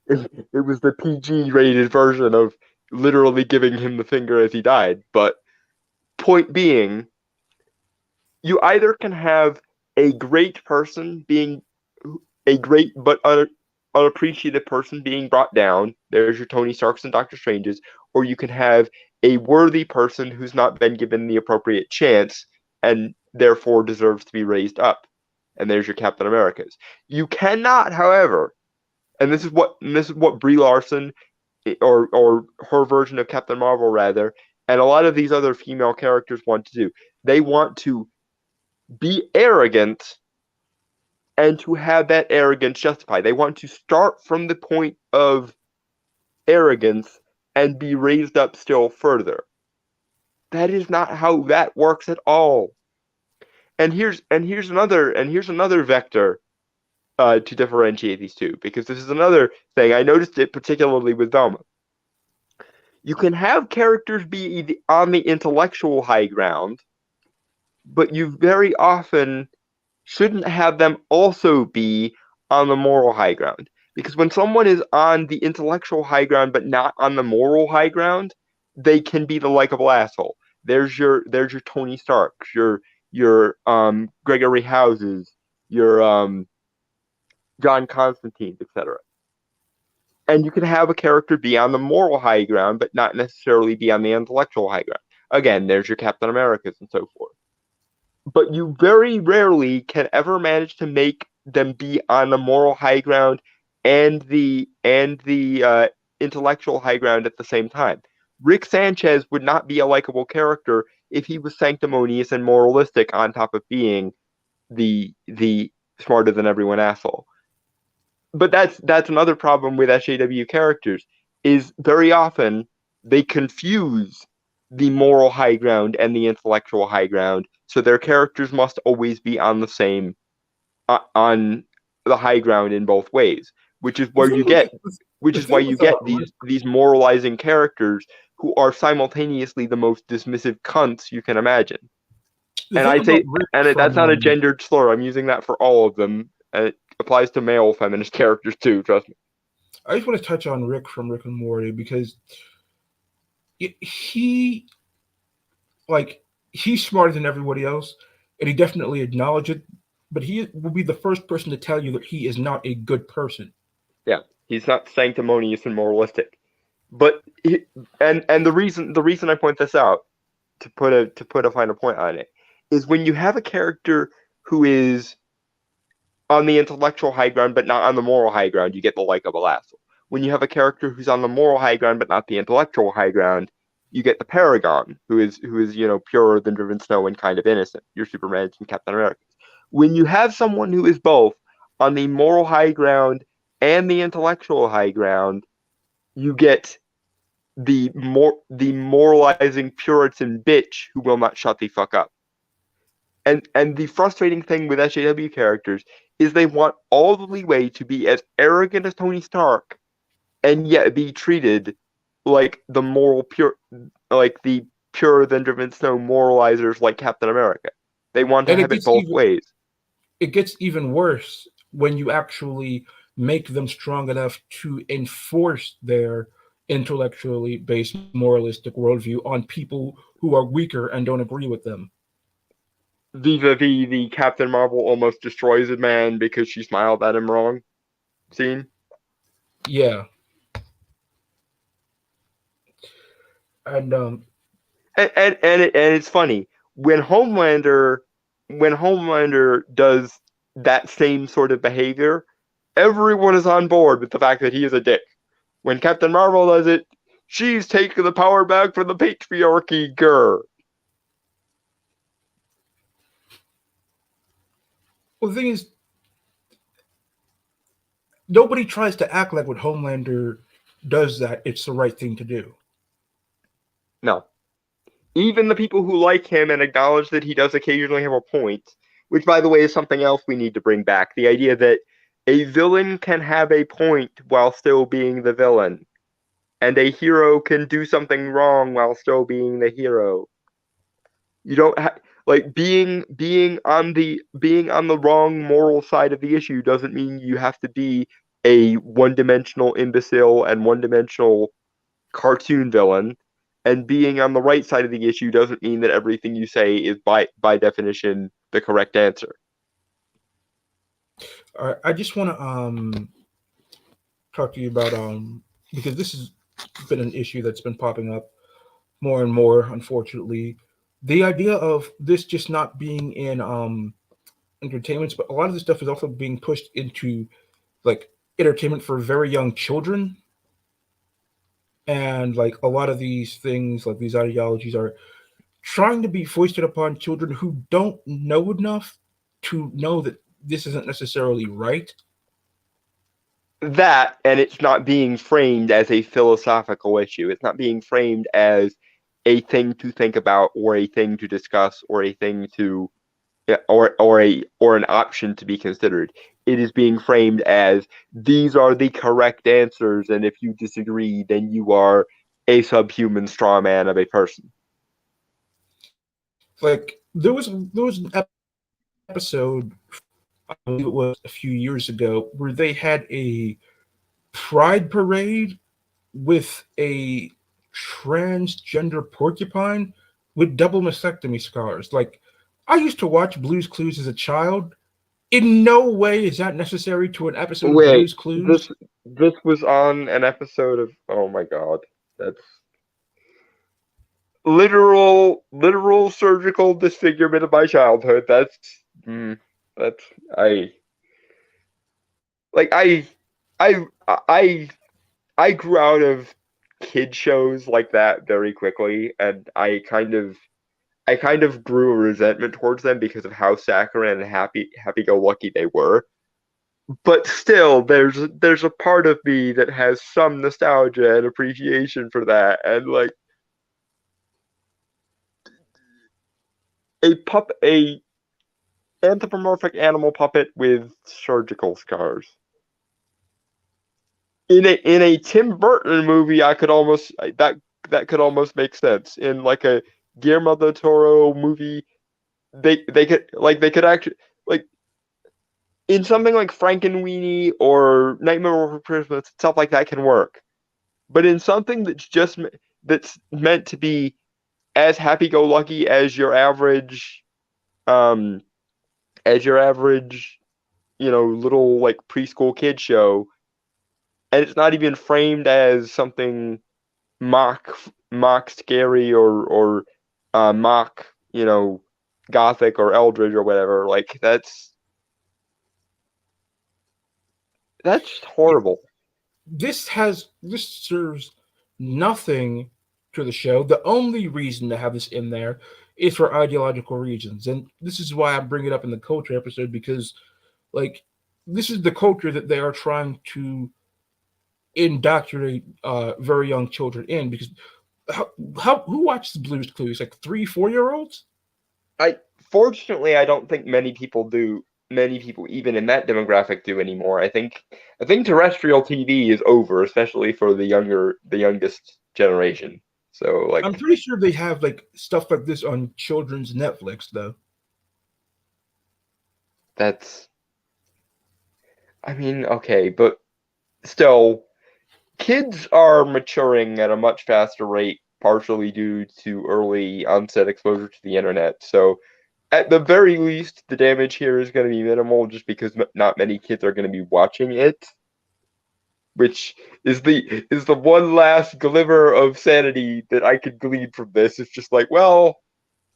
It was the PG rated version of literally giving him the finger as he died. But point being, you either can have a great person being a great but unappreciated person being brought down. There's your Tony Starks and Doctor Stranges, or you can have a worthy person who's not been given the appropriate chance and therefore deserves to be raised up. And there's your Captain Americas. You cannot, however, and this is what Brie Larson or her version of Captain Marvel rather, and a lot of these other female characters want to do. They want to be arrogant and to have that arrogance justified. They want to start from the point of arrogance and be raised up still further. That is not how that works at all. And here's another vector to differentiate these two, because this is another thing I noticed it particularly with Velma. You can have characters be on the intellectual high ground, but you very often shouldn't have them also be on the moral high ground. Because when someone is on the intellectual high ground but not on the moral high ground, they can be the likable asshole. There's your Tony Starks, your Gregory Houses, your John Constantine, etc. And you can have a character be on the moral high ground but not necessarily be on the intellectual high ground. Again, there's your Captain Americas and so forth, but you very rarely can ever manage to make them be on the moral high ground and the intellectual high ground at the same time. Rick Sanchez would not be a likable character if he was sanctimonious and moralistic on top of being the smarter than everyone asshole. But that's another problem with SJW characters, is very often they confuse the moral high ground and the intellectual high ground, so their characters must always be on the same on the high ground in both ways, which is The where thing you with get which the is why thing you with get Rick, these moralizing characters who are simultaneously the most dismissive cunts you can imagine. the And thing I about say, Rick and that's from not a gendered slur. I'm using that for all of them. And it applies to male feminist characters too. Trust me. I just want to touch on Rick from Rick and Morty because he like he's smarter than everybody else, and he definitely acknowledged it. But he will be the first person to tell you that he is not a good person. Yeah, he's not sanctimonious and moralistic. But and the reason I point this out, to put a final point on it, is when you have a character who is on the intellectual high ground but not on the moral high ground, you get the likable asshole. When you have a character who's on the moral high ground but not the intellectual high ground, you get the paragon, who is purer than driven snow and kind of innocent. Your Superman and Captain America. When you have someone who is both on the moral high ground and the intellectual high ground, you get the moralizing Puritan bitch who will not shut the fuck up. And the frustrating thing with SJW characters is they want all the leeway to be as arrogant as Tony Stark and yet be treated like the purer than driven snow moralizers like Captain America. They want to And have it both ways. it gets even worse when you actually make them strong enough to enforce their intellectually based moralistic worldview on people who are weaker and don't agree with them. Vis-a-vis the Captain Marvel almost destroys a man because she smiled at him wrong scene. Yeah, and And it's funny when Homelander does that same sort of behavior, everyone is on board with the fact that he is a dick. When Captain Marvel does it, she's taking the power back from the patriarchy, grr. well, the thing is, nobody tries to act like when Homelander does that, it's the right thing to do. No. Even the people who like him and acknowledge that he does occasionally have a point, which, by the way, is something else we need to bring back. The idea that a villain can have a point while still being the villain, and a hero can do something wrong while still being the hero. You don't have like being on the wrong moral side of the issue doesn't mean you have to be a one-dimensional imbecile and one-dimensional cartoon villain, and being on the right side of the issue doesn't mean that everything you say is by definition the correct answer. I just want to talk to you about because this has been an issue that's been popping up more and more, unfortunately. The idea of this just not being in entertainments, but a lot of this stuff is also being pushed into like entertainment for very young children. And like a lot of these things, like these ideologies, are trying to be foisted upon children who don't know enough to know that this isn't necessarily right. That, and it's not being framed as a philosophical issue. It's not being framed as a thing to think about or a thing to discuss or a thing to or an option to be considered. It is being framed as these are the correct answers, and if you disagree, then you are a subhuman straw man of a person. Like there was an episode, I believe it was a few years ago, where they had a pride parade with a transgender porcupine with double mastectomy scars. Like, I used to watch Blue's Clues as a child. In no way is that necessary to an episode of Wait, Blue's Clues. this was on an episode of, oh my god, that's literal surgical disfigurement of my childhood. Mm, that's I like I I I grew out of kid shows like that very quickly, and I kind of grew a resentment towards them because of how saccharine and happy go lucky they were. But still, there's a part of me that has some nostalgia and appreciation for that, and like a anthropomorphic animal puppet with surgical scars. In a Tim Burton movie, I could almost that could almost make sense. In like a Guillermo del Toro movie, they could actually like in something like Frankenweenie or Nightmare Before Christmas, stuff like that can work. But in something that's meant to be as happy-go-lucky um, as your average, little like preschool kid show, and it's not even framed as something mock mock scary or mock, gothic or eldritch or whatever. Like that's just horrible. This serves nothing to the show. The only reason to have this in there is for ideological reasons, and this is why I bring it up in the culture episode, because like this is the culture that they are trying to indoctrinate very young children in. Because who watches Blue's Clues? Like 3, 4 year olds? I Fortunately, I don't think many people do. Many people, even in that demographic, do anymore. I think terrestrial TV is over, especially for the youngest generation. So I'm like pretty sure they have like stuff like this on children's Netflix though. that's, I mean, okay, but still, kids are maturing at a much faster rate, partially due to early onset exposure to the internet. So at the very least, the damage here is going to be minimal, just because not many kids are going to be watching it, which is the one last glimmer of sanity that I could glean from this. It's just like, well,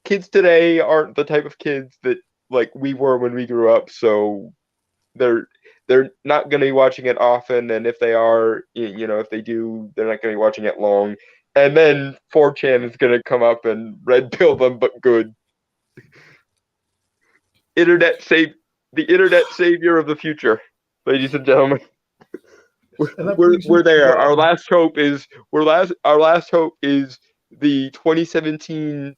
kids today aren't the type of kids that like we were when we grew up, so they're they're not going to be watching it often, and if they are, if they do, they're not going to be watching it long. And then 4chan is going to come up and red pill them, but good. Internet save The internet savior of the future, ladies and gentlemen. And that we're brings me we're to there. Our last hope is the 2017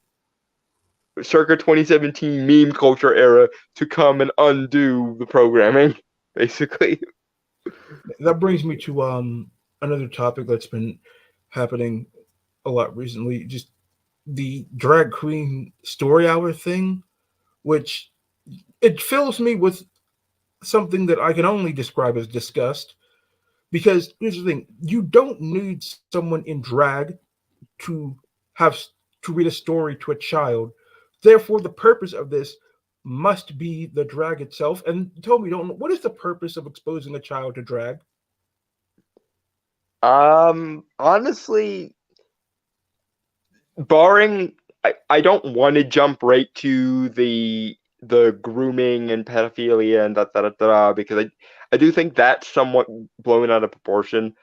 circa 2017 meme culture era to come and undo the programming, basically. another topic that's been happening a lot recently. Just the drag queen story hour thing, which it fills me with something that I can only describe as disgust. Because here's the thing: you don't need someone in drag to have to read a story to a child. Therefore, the purpose of this must be the drag itself. And tell me, don't what is the purpose of exposing a child to drag? Honestly, barring, I don't want to jump right to the grooming and pedophilia and da because I do think that's somewhat blown out of proportion.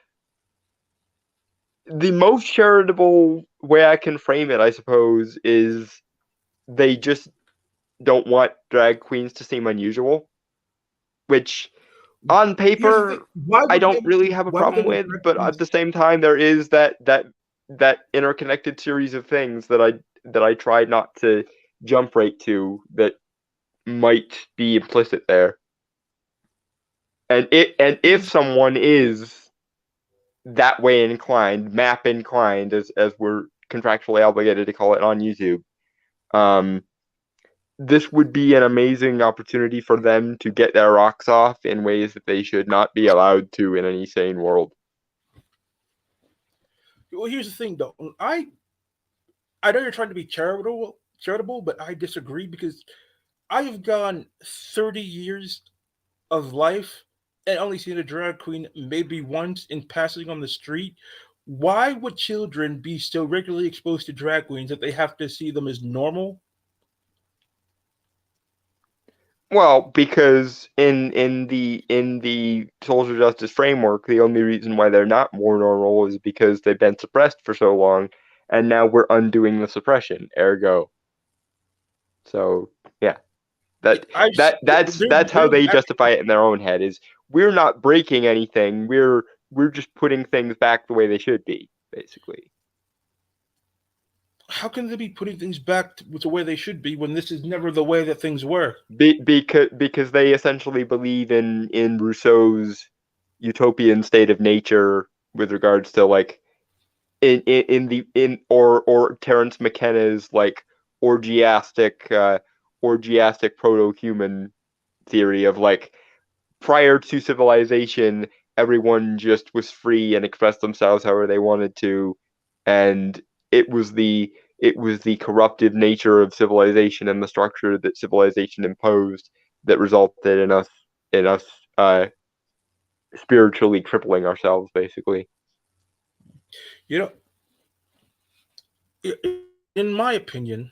The most charitable way I can frame it, I suppose, is they just don't want drag queens to seem unusual, which on Here's the thing: paper I don't really have a why would they problem want with, drag but at queens? the same time there is that interconnected series of things that I try not to jump right to that might be implicit there. And if Here's someone is that way inclined, map inclined, as we're contractually obligated to call it on YouTube, um, this would be an amazing opportunity for them to get their rocks off in ways that they should not be allowed to in any sane world. here's the thing, though. I know you're trying to be charitable, but I disagree because I have gone 30 years of life and only seen a drag queen maybe once in passing on the street. Why would children be so regularly exposed to drag queens that they have to see them as normal? Well, because in the social justice framework, the only reason why they're not more normal is because they've been suppressed for so long, and now we're undoing the suppression. Ergo, so yeah, that I just, that that's that's how they're they justify actually, it in their own head. Is we're not breaking anything. We're just putting things back the way they should be, basically. how can they be putting things back to the way they should be when this is never the way that things were? Because they essentially believe in Rousseau's utopian state of nature with regards to like in the in or Terence McKenna's like orgiastic orgiastic proto-human theory of like prior to civilization everyone just was free and expressed themselves however they wanted to, and it was the it was the corruptive nature of civilization and the structure that civilization imposed that resulted in us uh spiritually crippling ourselves basically. You know, in my opinion,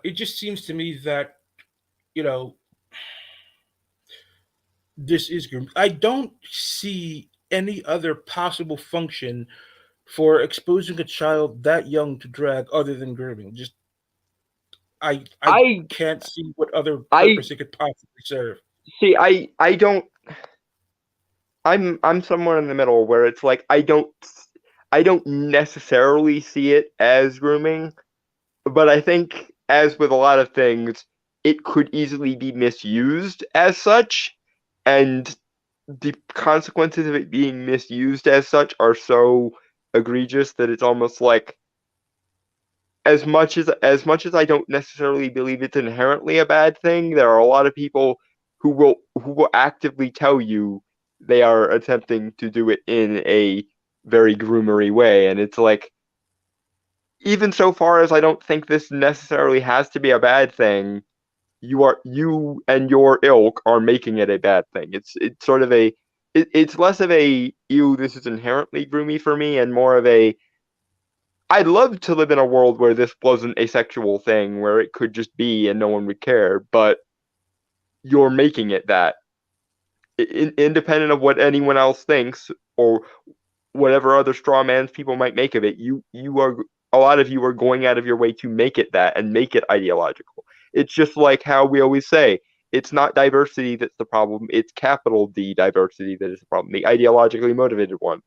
it just seems to me that you know this is groom. I don't see any other possible function for exposing a child that young to drag other than grooming. Just I I can't see what other I purpose it could possibly serve. see I don't I'm somewhere in the middle where it's like I don't necessarily see it as grooming, but I think as with a lot of things, it could easily be misused as such, and the consequences of it being misused as such are so egregious that it's almost like as much as I don't necessarily believe it's inherently a bad thing, there are a lot of people who will actively tell you they are attempting to do it in a very groomery way, and it's like even so far as I don't think this necessarily has to be a bad thing, you and your ilk are making it a bad thing. It's sort of it's less of a ew, this is inherently groomy for me, and more of a I'd love to live in a world where this wasn't a sexual thing, where it could just be and no one would care, but you're making it that. Independent of what anyone else thinks or whatever other straw man's people might make of it, you are a lot of you are going out of your way to make it that and make it ideological. It's just like how we always say, It's not diversity that's the problem. It's capital D diversity that is the problem, the ideologically motivated one.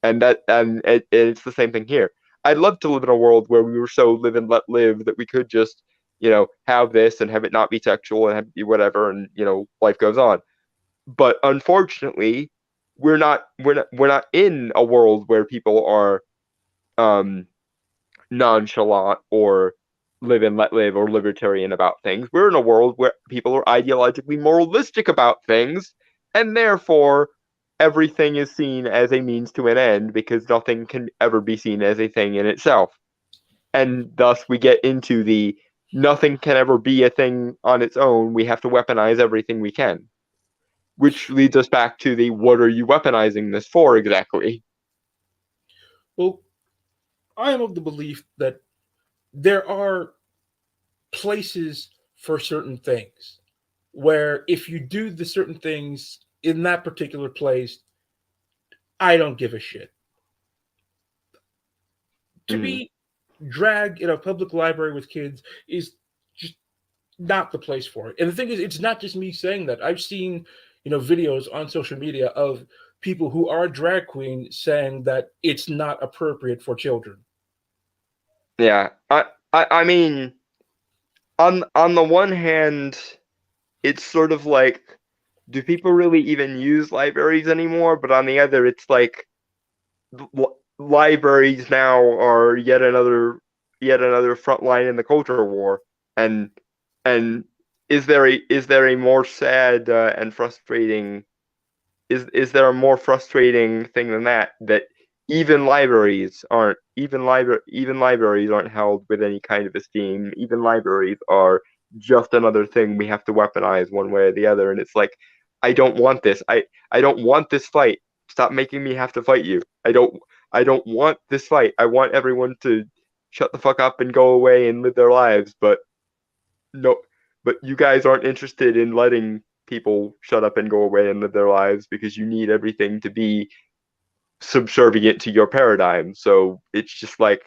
And it's the same thing here. I'd love to live in a world where we were so live and let live that we could just, have this and have it not be sexual and have it be whatever, and life goes on. But unfortunately, we're not in a world where people are um nonchalant or live and let live or libertarian about things. We're in a world where people are ideologically moralistic about things, and therefore everything is seen as a means to an end because nothing can ever be seen as a thing in itself. And thus we get into the nothing can ever be a thing on its own. We have to weaponize everything we can. Which leads us back to the what are you weaponizing this for exactly? Well, I am of the belief that there are places for certain things where if you do the certain things in that particular place, I don't give a shit. To Mm. be dragged in a public library with kids is just not the place for it. And the thing is, it's not just me saying that. I've seen, videos on social media of people who are drag queen saying that it's not appropriate for children. Yeah. I mean, on the one hand, it's sort of like, do people really even use libraries anymore? But on the other, it's like libraries now are yet another front line in the culture war. And and is there a more sad and frustrating is there a more frustrating thing than that even libraries aren't held with any kind of esteem. Even libraries are just another thing we have to weaponize one way or the other. And it's like, I don't want this. I don't want this fight. Stop making me have to fight you. I don't want this fight. I want everyone to shut the fuck up and go away and live their lives. But no, but you guys aren't interested in letting people shut up and go away and live their lives because you need everything to be subservient to your paradigm. So it's just like,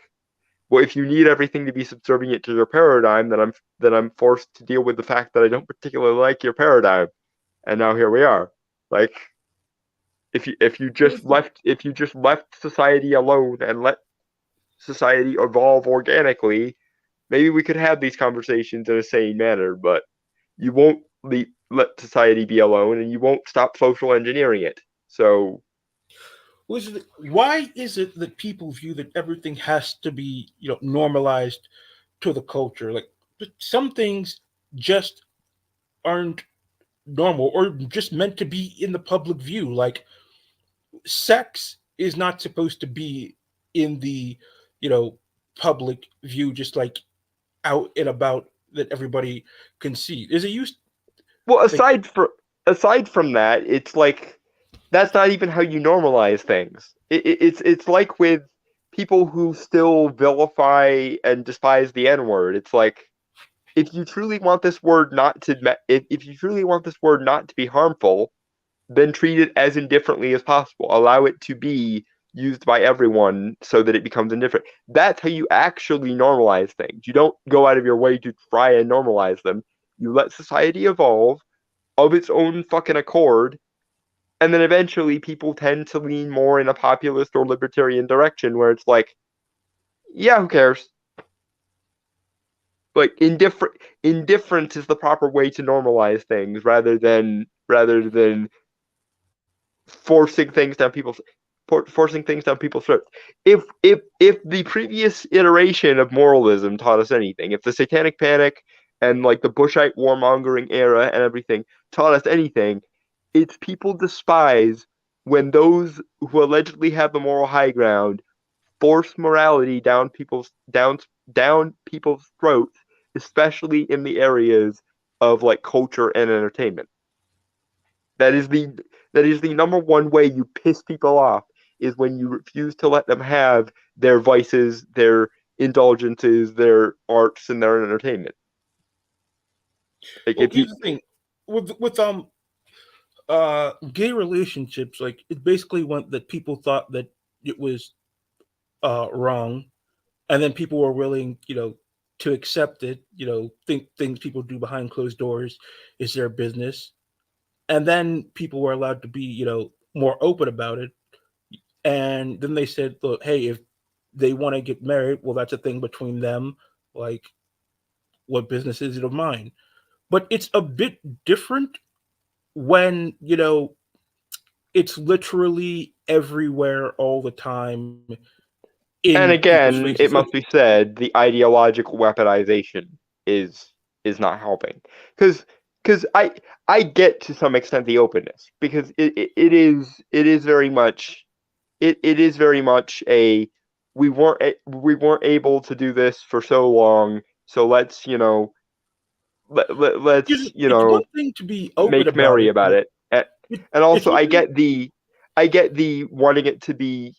well, if you need everything to be subservient to your paradigm, then I'm forced to deal with the fact that I don't particularly like your paradigm. And now here we are. Like, if you just left society alone and let society evolve organically, maybe we could have these conversations in a sane manner. But you won't let society be alone, and you won't stop social engineering it. So Why is it that people view that everything has to be, normalized to the culture? Like, but some things just aren't normal or just meant to be in the public view. Like, sex is not supposed to be in the, you know, public view, just like out and about that everybody can see. Is it used well, like aside from that, it's like that's not even how you normalize things. It's like with people who still vilify and despise the N word. It's like, if you truly want this word not to if you truly want this word not to be harmful, then treat it as indifferently as possible. Allow it to be used by everyone so that it becomes indifferent. That's how you actually normalize things. You don't go out of your way to try and normalize them. You let society evolve of its own fucking accord, and then eventually people tend to lean more in a populist or libertarian direction where it's like, yeah, who cares? Like, indifference is the proper way to normalize things rather than forcing things down people's forcing things down people's throats. If the previous iteration of moralism taught us anything, if the Satanic Panic and like the Bushite warmongering era and everything taught us anything, it's people despise when those who allegedly have the moral high ground force morality down people's throats, especially in the areas of like culture and entertainment. That is the that is the number one way you piss people off, is when you refuse to let them have their vices, their indulgences, their arts, and their entertainment. Like, well, if you here's the thing with gay relationships, like it basically went that people thought that it was wrong, and then people were willing, to accept it. Think things people do behind closed doors is their business, and then people were allowed to be more open about it. And then they said, look, hey, if they want to get married, well, that's a thing between them. Like, what business is it of mine? But it's a bit different when it's literally everywhere all the time in And people's again, faces. it Like, must be said, the ideological weaponization is is not helping. Because I get to some extent the openness because it is very much it is very much a we weren't able to do this for so long, so let's let's it's one thing to be open make about merry it, about but it. it, And it's also one thing. I get the wanting it to be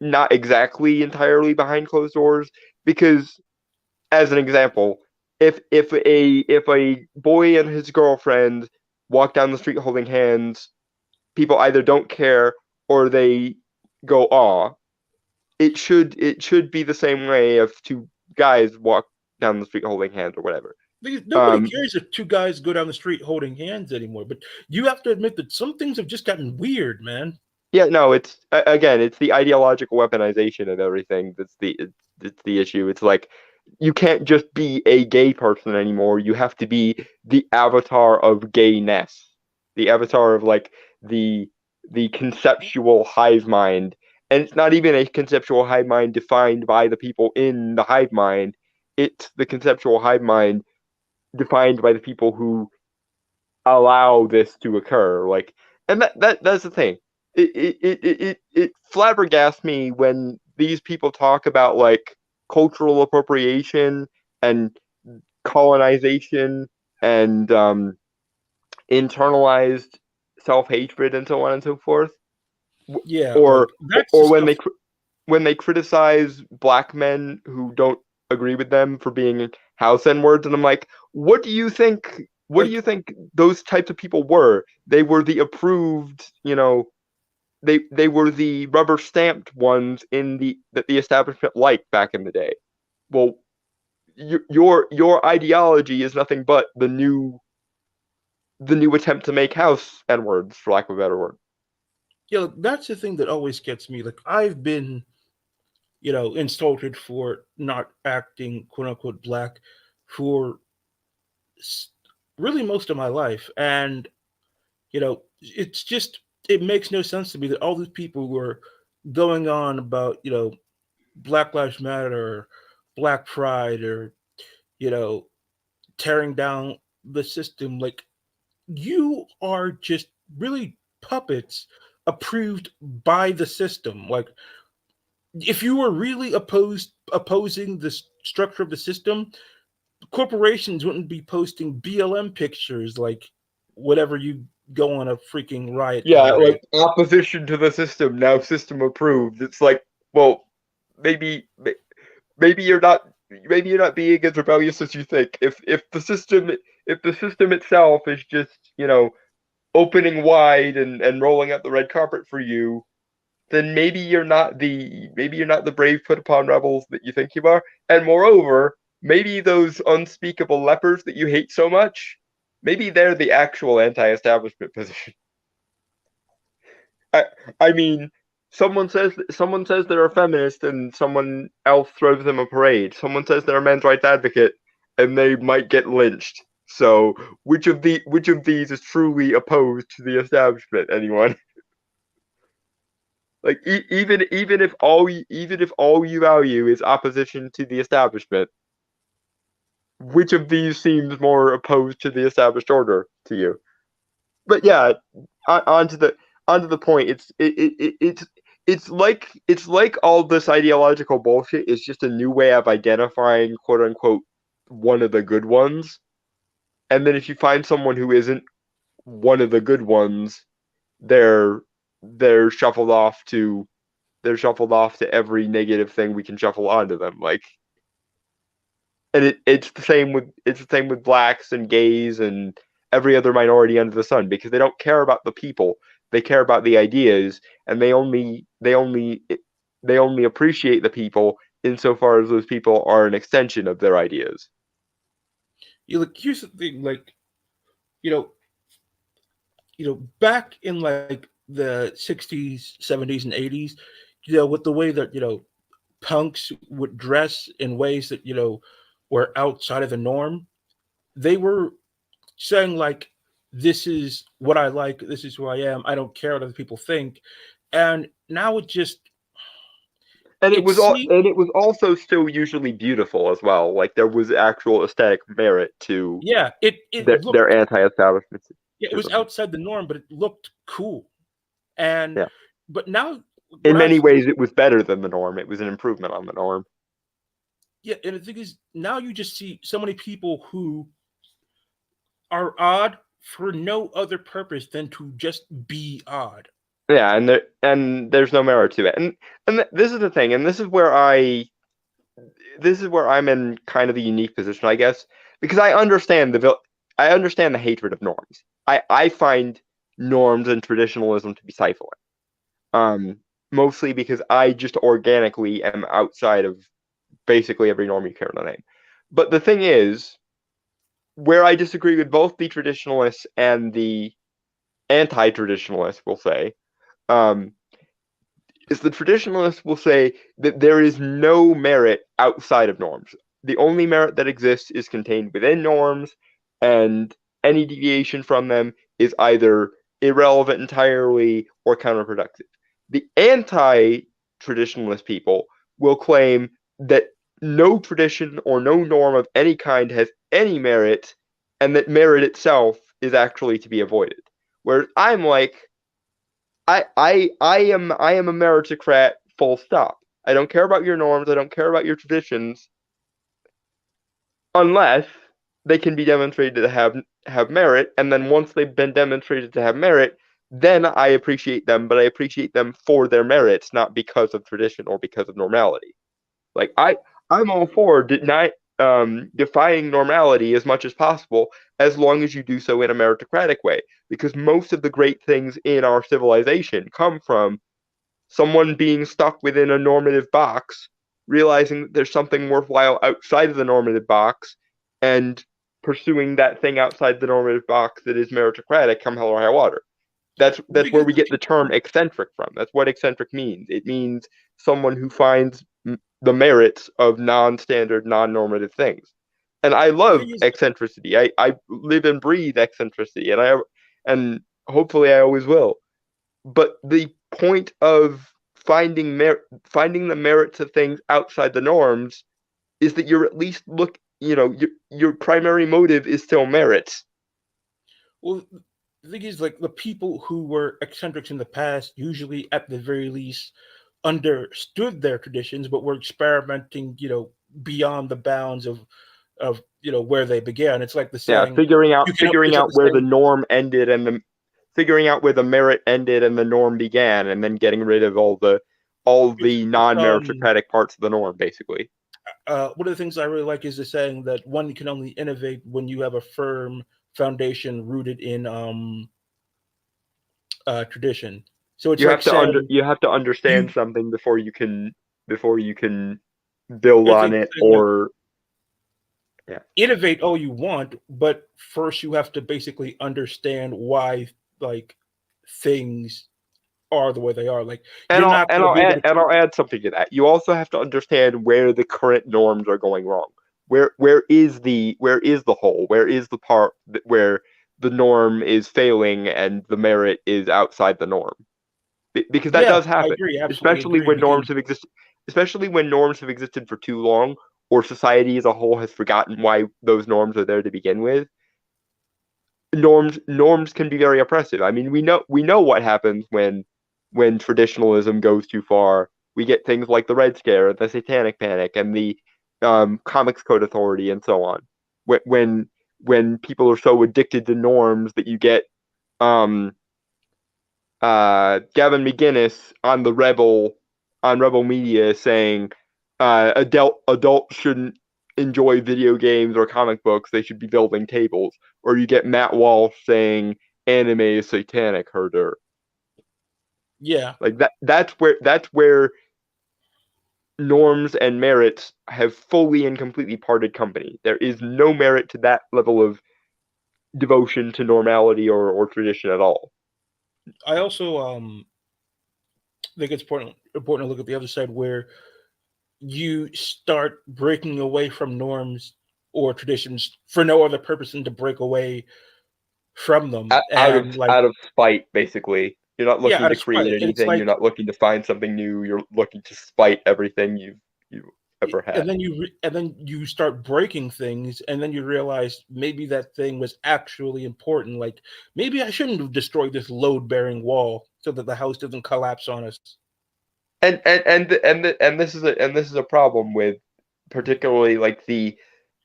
not exactly entirely behind closed doors because as an example, if a boy and his girlfriend walk down the street holding hands, people either don't care or they go aw. It should be the same way if two guys walk down the street holding hands or whatever. Because nobody Um, cares if two guys go down the street holding hands anymore. But you have to admit that some things have just gotten weird, man. yeah, no, it's again, it's the ideological weaponization of everything it's the issue. It's like you can't just be a gay person anymore. You have to be the avatar of gayness, the avatar of like the the conceptual hive mind. And it's not even a conceptual hive mind defined by the people in the hive mind. It's the conceptual hive mind defined by the people who allow this to occur. Like, and that's the thing. It flabbergasts me when these people talk about like cultural appropriation and colonization and internalized self hatred and so on and so forth, Yeah, like or that's the or stuff. when they criticize black men who don't agree with them for being house N words, and I'm like, what do you think? What do Like, you think those types of people were? They were the approved, they were the rubber stamped ones in the that the establishment liked back in the day. Well, your ideology is nothing but the new attempt to make house N words, for lack of a better word. that's the thing that always gets me. Like, I've been insulted for not acting quote unquote black for really most of my life, and it's just, it makes no sense to me that all these people were going on about Black Lives Matter, or Black Pride, or you know tearing down the system. Like, you are just really puppets approved by the system. Like, if you were really opposing the structure of the system, corporations wouldn't be posting BLM pictures like whatever you go on a freaking riot Yeah, card. like opposition to the system, now system approved. It's like, well, maybe maybe you're not maybe you're not being as rebellious as you think. If the system itself is just, opening wide and rolling out the red carpet for you, then maybe you're not the brave put upon rebels that you think you are. And moreover, maybe those unspeakable lepers that you hate so much, maybe they're the actual anti-establishment position. I I mean, someone says they're a feminist, and someone else throws them a parade. Someone says they're a men's rights advocate, and they might get lynched. So, which of these is truly opposed to the establishment? Anyone? Like even if all you value is opposition to the establishment, which of these seems more opposed to the established order to you? But yeah, on to the point. It's like all this ideological bullshit is just a new way of identifying quote unquote one of the good ones. And then if you find someone who isn't one of the good ones, they're they're shuffled off to they're shuffled off to every negative thing we can shuffle onto them. Like, and it's the same with blacks and gays and every other minority under the sun because they don't care about the people. They care about the ideas, and they only appreciate the people insofar as those people are an extension of their ideas. Like here's the thing, like you know, back in like the '60s, '70s, and '80s, with the way that punks would dress in ways that were outside of the norm, they were saying like, "This is what I like. This is who I am. I don't care what other people think." And now And it seems, it was also still usually beautiful as well. Like there was actual aesthetic merit to yeah, it their looked, yeah, it was anti-establishmentism. outside the norm, but it looked cool. And Yeah. but now what In I've many ways, it was better than the norm. It was an improvement on the norm. yeah, and the thing is, now you just see so many people who are odd for no other purpose than to just be odd. Yeah, and there's no merit to it. This is the thing, and this is where I'm in kind of the unique position, I guess, because I understand the hatred of norms. I find norms and traditionalism to be stifling. Um, Mostly because I just organically am outside of basically every norm you care to name. But the thing is, where I disagree with both the traditionalists and the anti-traditionalists, will say, um, is the traditionalists will say that there is no merit outside of norms. The only merit that exists is contained within norms, and any deviation from them is either irrelevant entirely or counterproductive. The anti traditionalist people will claim that no tradition or no norm of any kind has any merit, and that merit itself is actually to be avoided. Whereas I'm like, I am a meritocrat, full stop. I don't care about your norms, I don't care about your traditions, unless they can be demonstrated to have merit, and then once they've been demonstrated to have merit, then I appreciate them, but I appreciate them for their merits, not because of tradition or because of normality. Like I'm all for defying normality as much as possible, as long as you do so in a meritocratic way, because most of the great things in our civilization come from someone being stuck within a normative box, realizing that there's something worthwhile outside of the normative box, and pursuing that thing outside the normative box that is meritocratic, come hell or high water. That's where Because we the get the term people, eccentric from. That's what eccentric means. It means someone who finds the merits of non-standard, non-normative things. And I the love thing is, eccentricity. I live and breathe eccentricity, and hopefully I always will. But the point of finding the merits of things outside the norms is that you're at least your primary motive is still merits. well, the thing is, like the people who were eccentrics in the past, usually at the very least, understood their traditions, but were experimenting, beyond the bounds of where they began. It's like the Yeah, saying, you can. figuring It's like out the where the saying, norm ended and the figuring out where the merit ended and the norm began, and then getting rid of all the it's non-meritocratic parts of the norm, basically. one of the things I really like is the saying that one can only innovate when you have a firm foundation rooted in tradition. So it's like saying, You have to understand you something before you can build it's on like it, saying like, or yeah. innovate all you want, but first you have to basically understand why, like, things are the way they are. Like, you're not going to be able to. And I'll add something to that. You also have to understand where the current norms are going wrong. Where is the hole? Where is the part where the norm is failing and the merit is outside the norm? Because that Yeah, does I happen, agree, absolutely especially agree, when because norms have existed for too long, or society as a whole has forgotten why those norms are there to begin with. Norms can be very oppressive. I mean, we know what happens when traditionalism goes too far. We get things like the Red Scare, the Satanic Panic, and the Comics Code Authority, and so on. When when people are so addicted to norms that you get um, Gavin McGinnis on Rebel Media saying adults shouldn't enjoy video games or comic books; they should be building tables. Or you get Matt Walsh saying anime is satanic herder. yeah, Like that. That's where norms and merits have fully and completely parted company. There is no merit to that level of devotion to normality or tradition at all. I also think it's important to look at the other side where you start breaking away from norms or traditions for no other purpose than to break away from them. And like, Out of spite, basically. You're not yeah, looking out to of spite. create It's anything. You're like, not looking to find something new. You're looking to spite everything you've ever had. and then you start breaking things, and then you realize maybe that thing was actually important. Like, maybe I shouldn't have destroyed this load bearing wall so that the house doesn't collapse on us. And this is a problem with particularly like the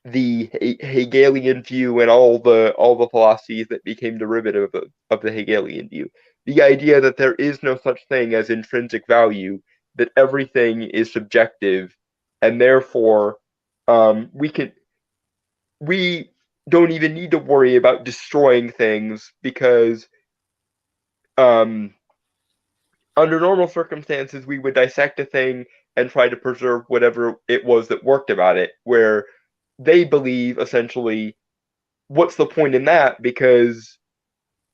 Hegelian view and all the philosophies that became derivative of the Hegelian view. The idea that there is no such thing as intrinsic value, that everything is subjective, and therefore we can we don't even need to worry about destroying things because um, under normal circumstances we would dissect a thing and try to preserve whatever it was that worked about it. Where they believe essentially, what's the point in that? Because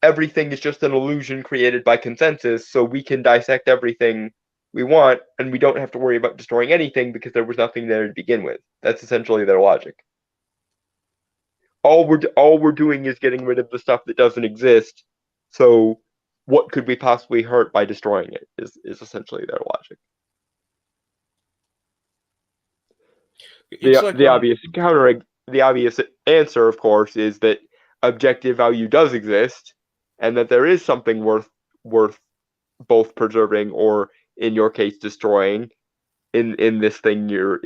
everything is just an illusion created by consensus, so we can dissect everything we want, and we don't have to worry about destroying anything because there was nothing there to begin with. That's essentially their logic. All we're doing is getting rid of the stuff that doesn't exist. So what could we possibly hurt by destroying it? Is essentially their logic. It's like, The obvious counter the obvious answer, of course, is that objective value does exist, and that there is something worth both preserving or, in your case, destroying in this thing you're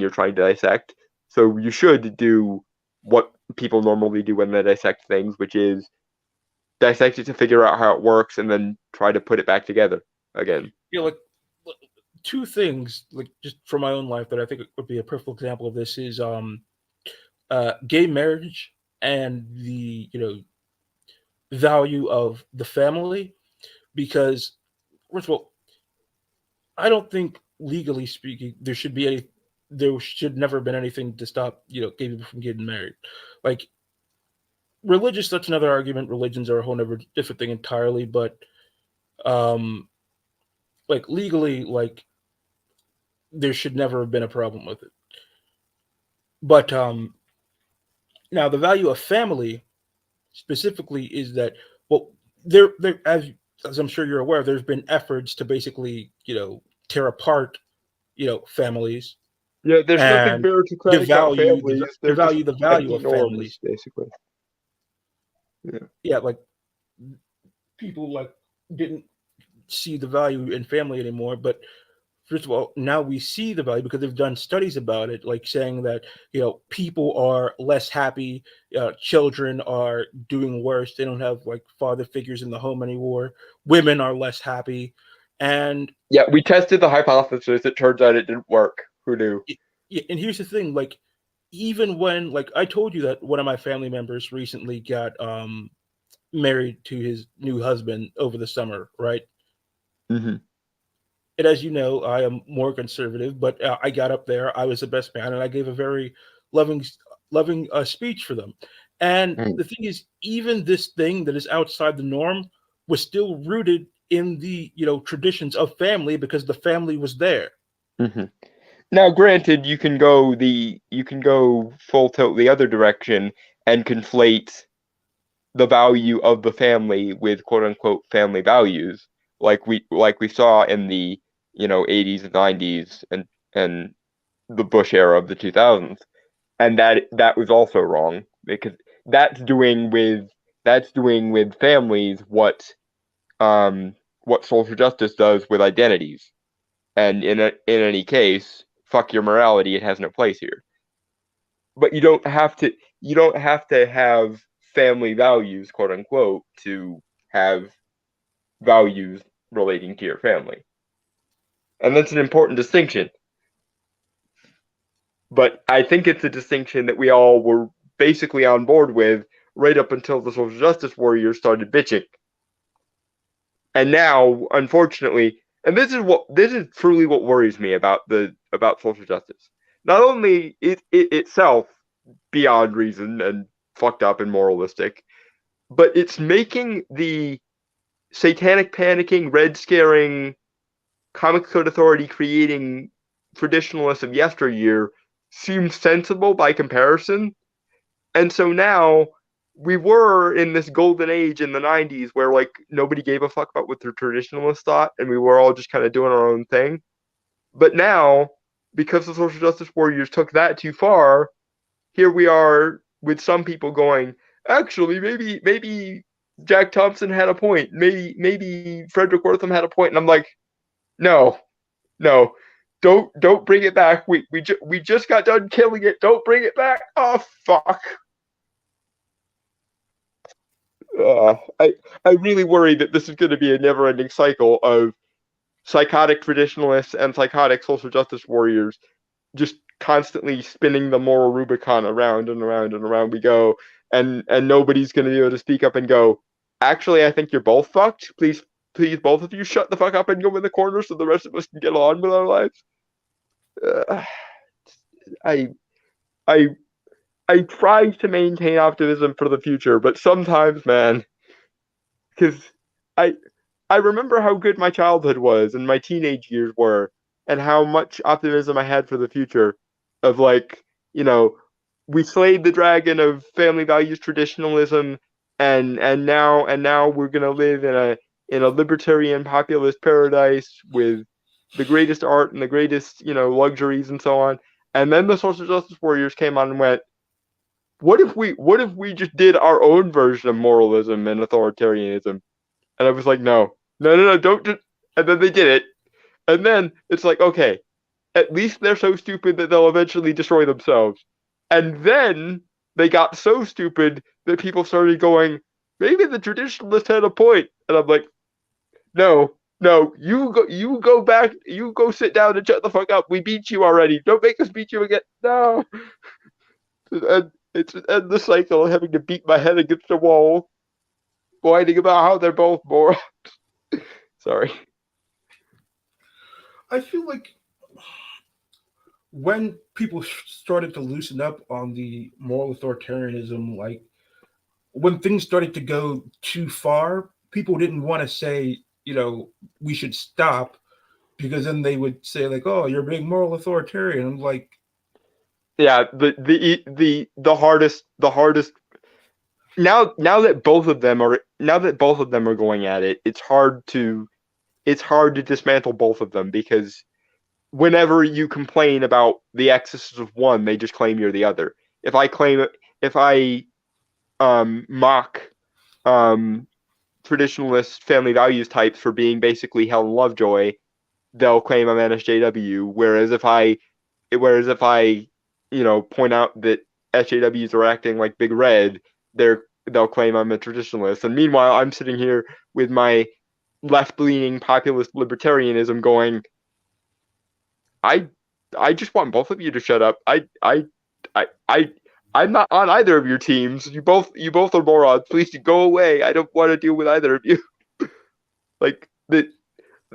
trying to dissect. So you should do what people normally do when they dissect things, which is dissect it to figure out how it works and then try to put it back together again. like two things, like just from my own life that I think would be a perfect example of this is gay marriage and the value of the family. Because first of all, I don't think legally speaking there should never have been anything to stop gay people from getting married. Like, religious, that's another argument. Religions are a whole other different thing entirely. But um like, legally, like, there should never have been a problem with it. But now the value of family specifically is that, well, there as I'm sure you're aware, there's been efforts to basically tear apart families Yeah, there's nothing and meritocratic about families. They're just devalue the value empty of norms, families. basically. Yeah. Yeah, like, people like didn't see the value in family anymore. But first of all, now we see the value because they've done studies about it, like saying that people are less happy, children are doing worse. They don't have like father figures in the home anymore. Women are less happy, and Yeah, we tested the hypothesis. It turns out it didn't work. Who knew? yeah, and here's the thing, like, even when, like, I told you that one of my family members recently got married to his new husband over the summer, right? Hmm. And as you know, I am more conservative, but I got up there. I was the best man, and I gave a very loving, loving speech for them. And Mm-hmm. the thing is, even this thing that is outside the norm was still rooted in the traditions of family because the family was there. Mm-hmm. Now, granted, you can go full tilt the other direction and conflate the value of the family with quote unquote family values, like we saw in the 80s and 90s and the Bush era of the 2000s, and that was also wrong because that's doing with that's doing with families what social justice does with identities, and in any case, fuck your morality, it has no place here. But you don't have to have family values, quote unquote, to have values relating to your family. And that's an important distinction. But I think it's a distinction that we all were basically on board with right up until the social justice warriors started bitching. And now, unfortunately, And this is truly what worries me about the about social justice. Not only it itself beyond reason and fucked up and moralistic, but it's making the satanic panicking, red scaring, comic code authority creating traditionalists of yesteryear seem sensible by comparison. And so now we were in this golden age in the 90s where like nobody gave a fuck about what the traditionalists thought and we were all just kind of doing our own thing. But now, because the social justice warriors took that too far, here we are with some people going, actually, maybe Jack Thompson had a point. Maybe Frederick Wortham had a point. And I'm like, no, no, don't bring it back. We just got done killing it. Don't bring it back. Oh fuck. I really worry that this is going to be a never-ending cycle of psychotic traditionalists and psychotic social justice warriors just constantly spinning the moral Rubicon around and around and around we go, and nobody's going to be able to speak up and go, actually, I think you're both fucked. Please, both of you shut the fuck up and go in the corner so the rest of us can get on with our lives. Uh, I I I try to maintain optimism for the future, but sometimes, man, because I I remember how good my childhood was and my teenage years were, and how much optimism I had for the future. Of like, you know, we slayed the dragon of family values traditionalism, and now we're gonna live in a libertarian populist paradise with the greatest art and the greatest luxuries and so on. And then the social justice warriors came on and went, what if we just did our own version of moralism and authoritarianism? And I was like, no, no, no, no, don't just. And then they did it. And then it's like, okay, at least they're so stupid that they'll eventually destroy themselves. And then they got so stupid that people started going, maybe the traditionalists had a point. And I'm like, no, no, you go back, you go sit down and shut the fuck up. We beat you already. Don't make us beat you again. No. And it's end the cycle of having to beat my head against the wall, whining about how they're both morons. Sorry. I feel like when people started to loosen up on the moral authoritarianism, like when things started to go too far, people didn't want to say, we should stop, because then they would say like, "Oh, you're being moral authoritarian." I'm like, Yeah, the hardest now that both of them are going at it, it's hard to dismantle both of them because whenever you complain about the excesses of one, they just claim you're the other. If I mock um traditionalist family values types for being basically Helen Lovejoy, they'll claim I'm NSJW. Whereas if I point out that SJWs are acting like Big Red, they'll claim I'm a traditionalist. And meanwhile, I'm sitting here with my left-leaning populist libertarianism going, I I just want both of you to shut up. I I'm not on either of your teams. You both are morons. Please go away. I don't want to deal with either of you. Like the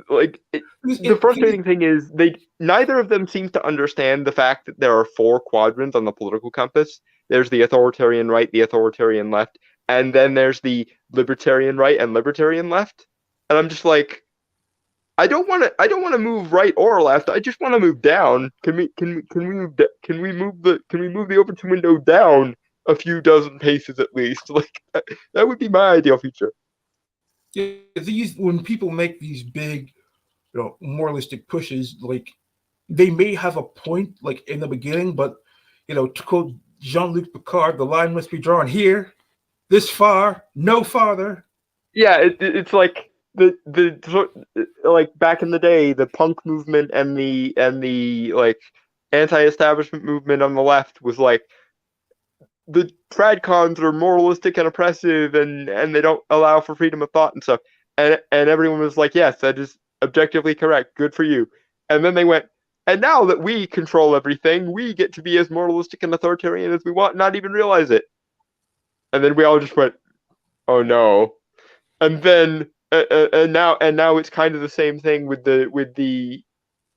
like it, the frustrating thing is they neither of them seems to understand the fact that there are four quadrants on the political compass. There's the authoritarian right, the authoritarian left, and then there's the libertarian right and libertarian left. And I'm just like, I don't want to move right or left. I just want to move down. Can we move the Overton window down a few dozen paces at least? Like that would be my ideal future. yeah, these when people make these big, moralistic pushes, like they may have a point, like in the beginning, but to quote Jean-Luc Picard, the line must be drawn here, this far, no farther. Yeah, it's like the like back in the day, the punk movement and the like anti-establishment movement on the left was like the tradcons are moralistic and oppressive and they don't allow for freedom of thought and stuff. And everyone was like, yes, that is objectively correct. Good for you. And then they went, and now that we control everything, we get to be as moralistic and authoritarian as we want, not even realize it. And then we all just went, oh no. and now it's kind of the same thing with the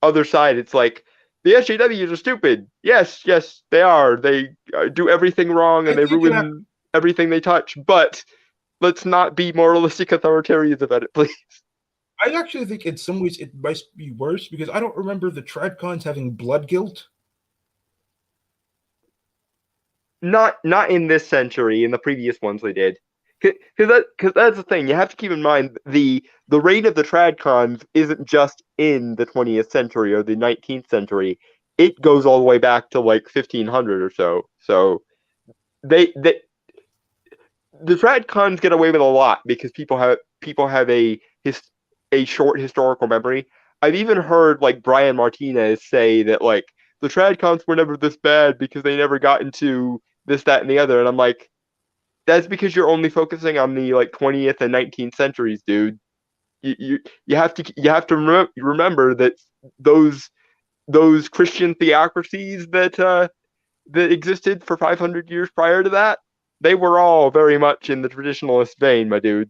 other side. It's like the SJWs are stupid. Yes, yes, they are. They do everything wrong and I they think it. ruin everything they touch. But let's not be moralistic authoritarians about it, please. I actually think in some ways it might be worse because I don't remember the Tradcons having blood guilt. Not in this century. In the previous ones, they did. Because that's the thing. You have to keep in mind the reign of the Tradcons isn't just in the 20th century or the 19th century. It goes all the way back to like 1500 or so. So they the Tradcons get away with a lot because people have a short historical memory. I've even heard like Brian Martinez say that like the Tradcons were never this bad because they never got into this, that, and the other. And I'm like, that's because you're only focusing on the like 20th and 19th centuries, dude. You have to remember that those those Christian theocracies that existed for 500 years prior to that, they were all very much in the traditionalist vein, my dude.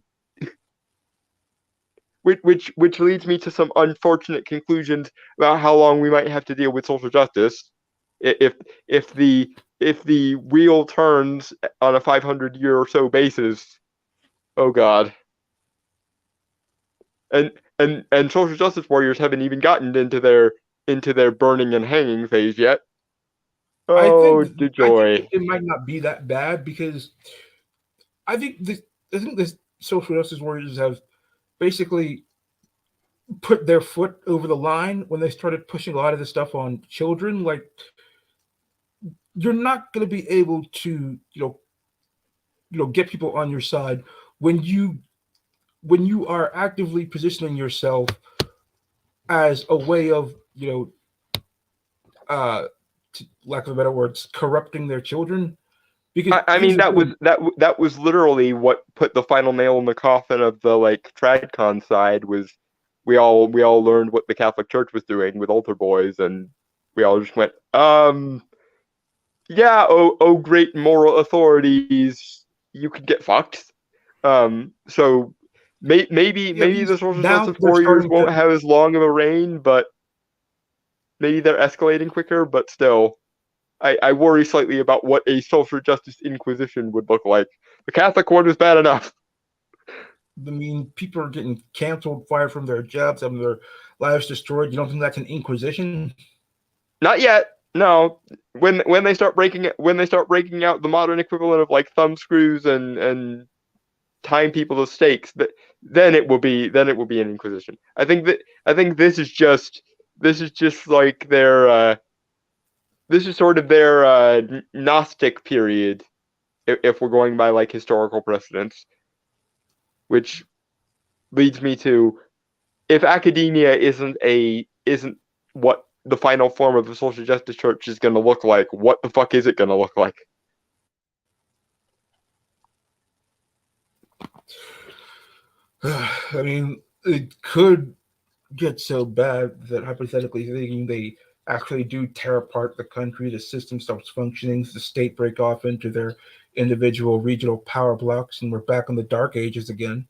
Which leads me to some unfortunate conclusions about how long we might have to deal with social justice if if the if the wheel turns on a 500-year or so basis. Oh God. And and social justice warriors haven't even gotten into their burning and hanging phase yet. I Oh, think the I think joy. it might not be that bad because I think this I think the social justice warriors have basically put their foot over the line when they started pushing a lot of this stuff on children. Like you're not going to be able to get people on your side when you are actively positioning yourself as a way of lack of a better words, corrupting their children. Because I here's mean the thing. that was literally what put the final nail in the coffin of the like Tradcon side was we all learned what the Catholic Church was doing with altar boys and we all just went yeah, oh great moral authorities, you could get fucked. So Yeah, maybe because the social now justice they're warriors starting to. won't have as long of a reign, but maybe they're escalating quicker. But still, I worry slightly about what a social justice inquisition would look like. The Catholic one was bad enough. I mean, people are getting canceled, fired from their jobs, having their lives destroyed. You don't think that's an inquisition? Not yet. No. When they start breaking out the modern equivalent of like thumb screws and tying people to stakes, then it will be an inquisition. I think this is just like their this is sort of their Gnostic period if we're going by like historical precedents, which leads me to if academia isn't what the final form of the social justice church is going to look like, what the fuck is it going to look like? I mean, it could get so bad that hypothetically thinking they actually do tear apart the country, the system stops functioning, the state break off into their individual regional power blocks, and we're back in the dark ages again.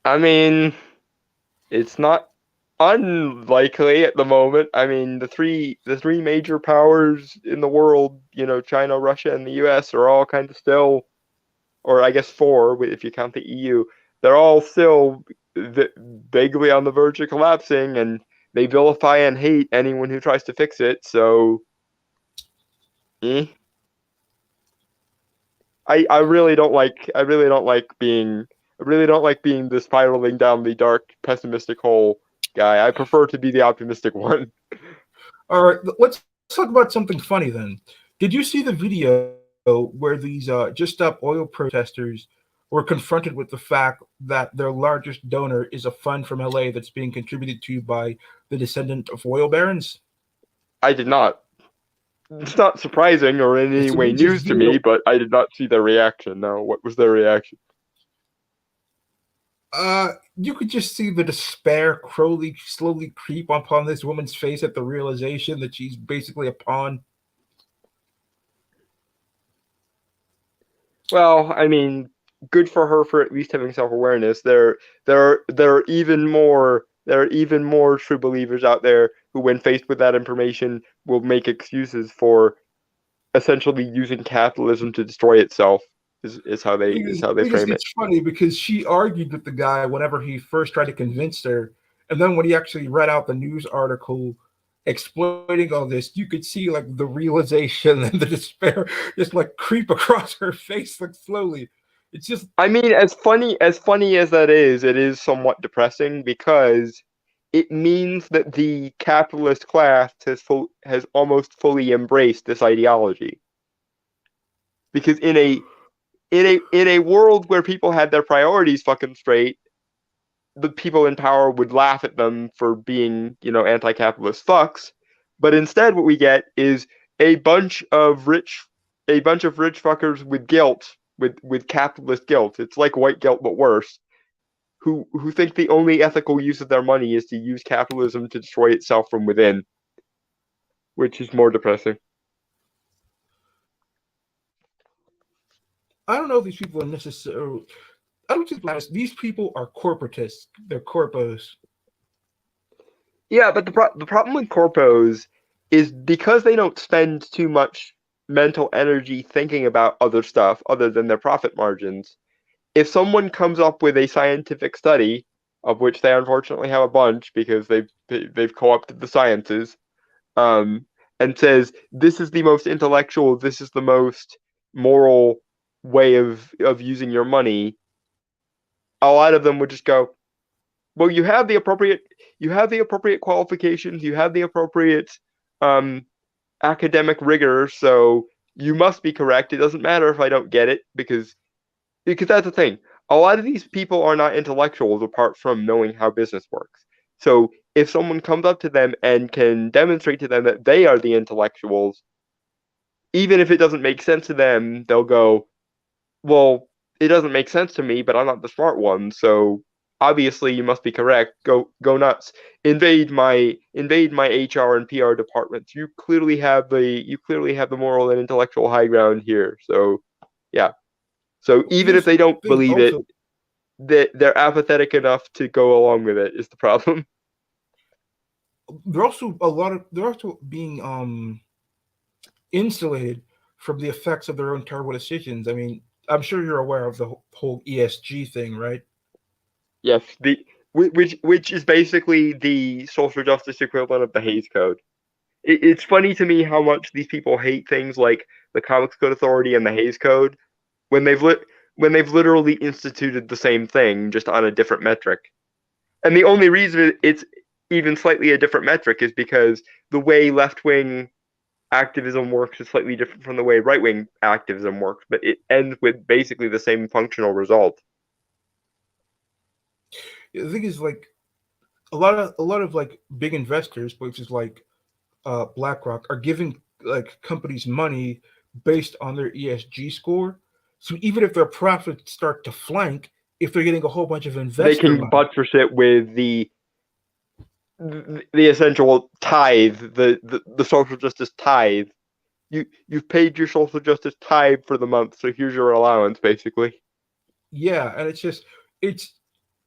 I mean, it's not unlikely at the moment. I mean, the three major powers in the world, China, Russia, and the U.S. are all kind of still, or I guess four if you count the EU. They're all still vaguely on the verge of collapsing, and they vilify and hate anyone who tries to fix it. So, eh. I really don't like being the spiraling down the dark pessimistic hole guy. I prefer to be the optimistic one. All right, let's talk about something funny then. Did you see the video where these just up oil protesters were confronted with the fact that their largest donor is a fund from LA that's being contributed to by the descendant of oil barons? I did not. It's not surprising or in any So way we just news to video. me, but I did not see their reaction. No, what was their reaction? You could just see the despair Crowley slowly creep upon this woman's face at the realization that she's basically a pawn. Well, I mean, good for her for at least having self-awareness. There are even more true believers out there who, when faced with that information, will make excuses for essentially using capitalism to destroy itself. Is how they is Because, how they because frame it. it's funny because she argued with the guy whenever he first tried to convince her, and then when he actually read out the news article explaining all this, you could see like the realization and the despair just like creep across her face like slowly. It's just I mean, as funny as that is, it is somewhat depressing because it means that the capitalist class has almost fully embraced this ideology. Because in a world where people had their priorities fucking straight, the people in power would laugh at them for being, anti-capitalist fucks. But instead, what we get is a bunch of rich, a bunch of rich fuckers with guilt, with capitalist guilt. It's like white guilt, but worse. Who think the only ethical use of their money is to use capitalism to destroy itself from within, which is more depressing. I don't know if these people are necessarily. I don't think these people are corporatists. They're corpos. Yeah, but the problem with corpos is because they don't spend too much mental energy thinking about other stuff other than their profit margins. If someone comes up with a scientific study, of which they unfortunately have a bunch because they've co-opted the sciences, um, and says this is the most intellectual, this is the most moral way of using your money, a lot of them would just go, well, you have the appropriate qualifications, you have the appropriate um, academic rigor, so you must be correct. It doesn't matter if I don't get it because that's the thing. A lot of these people are not intellectuals apart from knowing how business works. So if someone comes up to them and can demonstrate to them that they are the intellectuals, even if it doesn't make sense to them, they'll go, well, it doesn't make sense to me, but I'm not the smart one, so obviously you must be correct. Go nuts. Invade my HR and PR departments. You clearly have the moral and intellectual high ground here. So yeah. So even if Here's they the don't thing believe it, also. they're apathetic enough to go along with it is the problem. They're also being insulated from the effects of their own terrible decisions. I mean, I'm sure you're aware of the whole ESG thing, right? Yes, which is basically the social justice equivalent of the Hays Code. It's funny to me how much these people hate things like the Comics Code Authority and the Hays Code when they've literally instituted the same thing just on a different metric. And the only reason it's even slightly a different metric is because the way left wing activism works is slightly different from the way right wing activism works, but it ends with basically the same functional result. The thing is, like a lot of like big investors, which is like BlackRock, are giving like companies money based on their ESG score. So even if their profits start to flank, if they're getting a whole bunch of They investor can money, buttress it with the essential tithe, the social justice tithe. You've paid your social justice tithe for the month, so here's your allowance, basically. yeah, and it's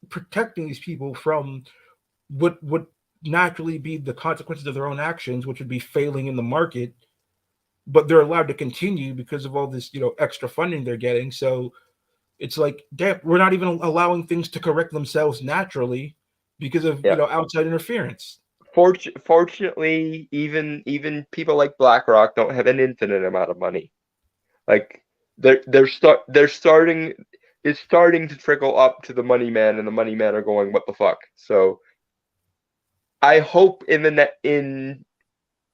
protecting these people from what would naturally be the consequences of their own actions, which would be failing in the market, but they're allowed to continue because of all this, extra funding they're getting. So it's like, damn, we're not even allowing things to correct themselves naturally because of Yeah. outside interference. Fortunately, even people like BlackRock don't have an infinite amount of money. Like they're starting it's starting to trickle up to the money man, and the money men are going, what the fuck? So I hope in the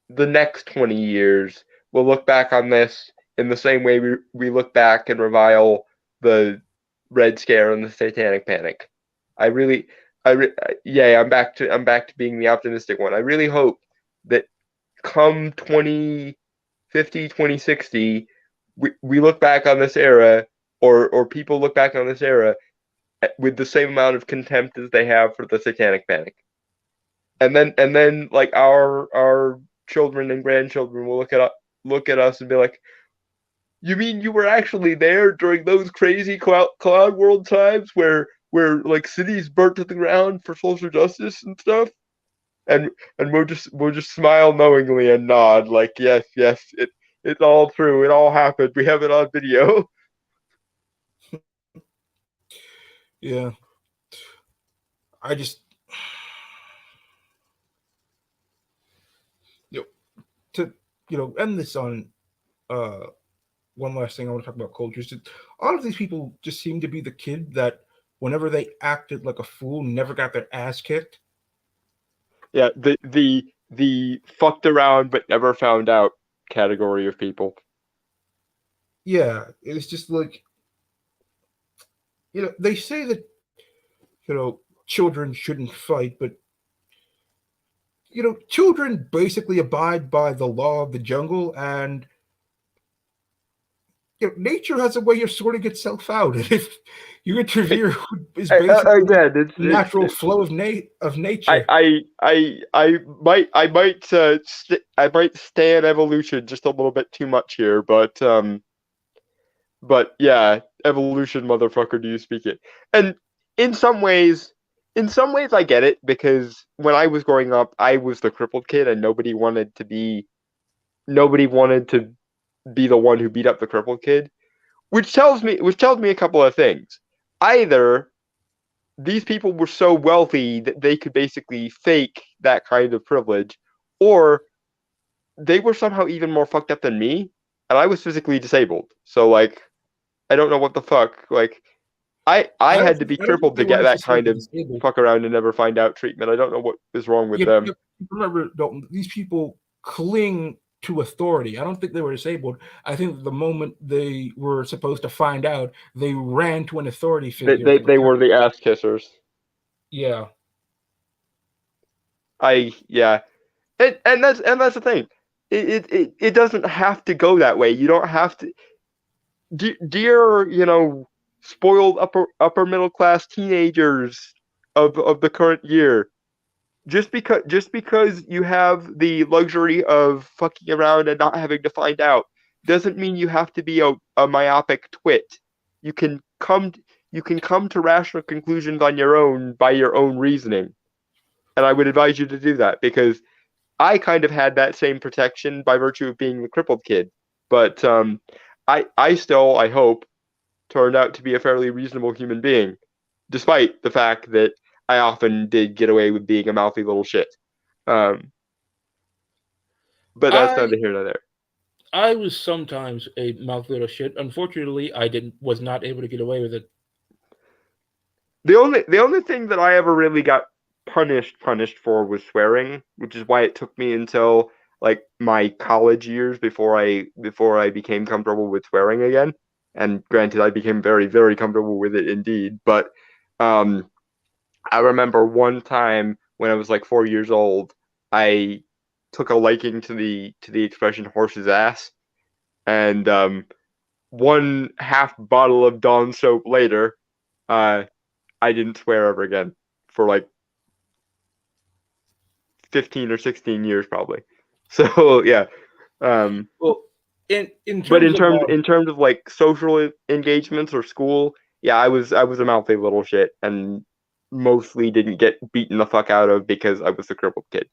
next 20 years we'll look back on this in the same way we look back and revile the Red Scare and the Satanic Panic. I really yeah, I'm back to being the optimistic one. I really hope that come 2050, 2060, we look back on this era, or people look back on this era with the same amount of contempt as they have for the Satanic Panic. And then like our children and grandchildren will look at us and be like, You mean you were actually there during those crazy cloud world times where like cities burnt to the ground for social justice and stuff? And we'll just smile knowingly and nod like yes, yes, it's all true. It all happened. We have it on video. Yeah, I just you know, to end this on uh one last thing I want to talk about culture is that all of these people just seem to be the kid that whenever they acted like a fool, never got their ass kicked. Yeah, the fucked around but never found out category of people. Yeah, it's just like they say that children shouldn't fight, but children basically abide by the law of the jungle, and nature has a way of sorting itself out. And if you interfere, is basically Again, natural flow of I nature. I I might stand evolution just a little bit too much here, but yeah, evolution, motherfucker, do you speak it? And in some ways, in some ways, I get it because when I was growing up, I was the crippled kid, and nobody wanted to be the one who beat up the crippled kid, which tells me a couple of things. Either these people were so wealthy that they could basically fake that kind of privilege, or they were somehow even more fucked up than me, and I was physically disabled. So like, I don't know what the fuck. Like, I had to be I don't think crippled they to were get that kind necessarily of disabled. fuck around and never find out treatment. I don't know what is wrong with them. You remember, Dalton, these people cling to authority. I don't think they were disabled. I think the moment they were supposed to find out, they ran to an authority They figure they, to they protect. were the ass kissers. Yeah, Yeah, and that's the thing. It doesn't have to go that way. You don't have to. Dear, spoiled upper middle class teenagers of the current year, just because you have the luxury of fucking around and not having to find out doesn't mean you have to be a myopic twit. You can come you can come to rational conclusions on your own by your own reasoning. And I would advise you to do that because I kind of had that same protection by virtue of being the crippled kid. But I still, I hope, turned out to be a fairly reasonable human being, despite the fact that I often did get away with being a mouthy little shit. Um, but that's I neither here nor there. I was sometimes a mouth little shit. Unfortunately, I didn't was not able to get away with it. The only thing that I ever really got punished for was swearing, which is why it took me until like my college years before I became comfortable with swearing again. And granted, I became very, very comfortable with it indeed. But um, I remember one time when I was like 4 years old, I took a liking to the expression "horse's ass," and one half bottle of Dawn soap later, uh, I didn't swear ever again for like 15 or 16 years probably. So yeah. Um, Well, in but terms of in terms of like social engagements or school, yeah, I was a mouthy little shit and mostly didn't get beaten the fuck out of because I was a crippled kid.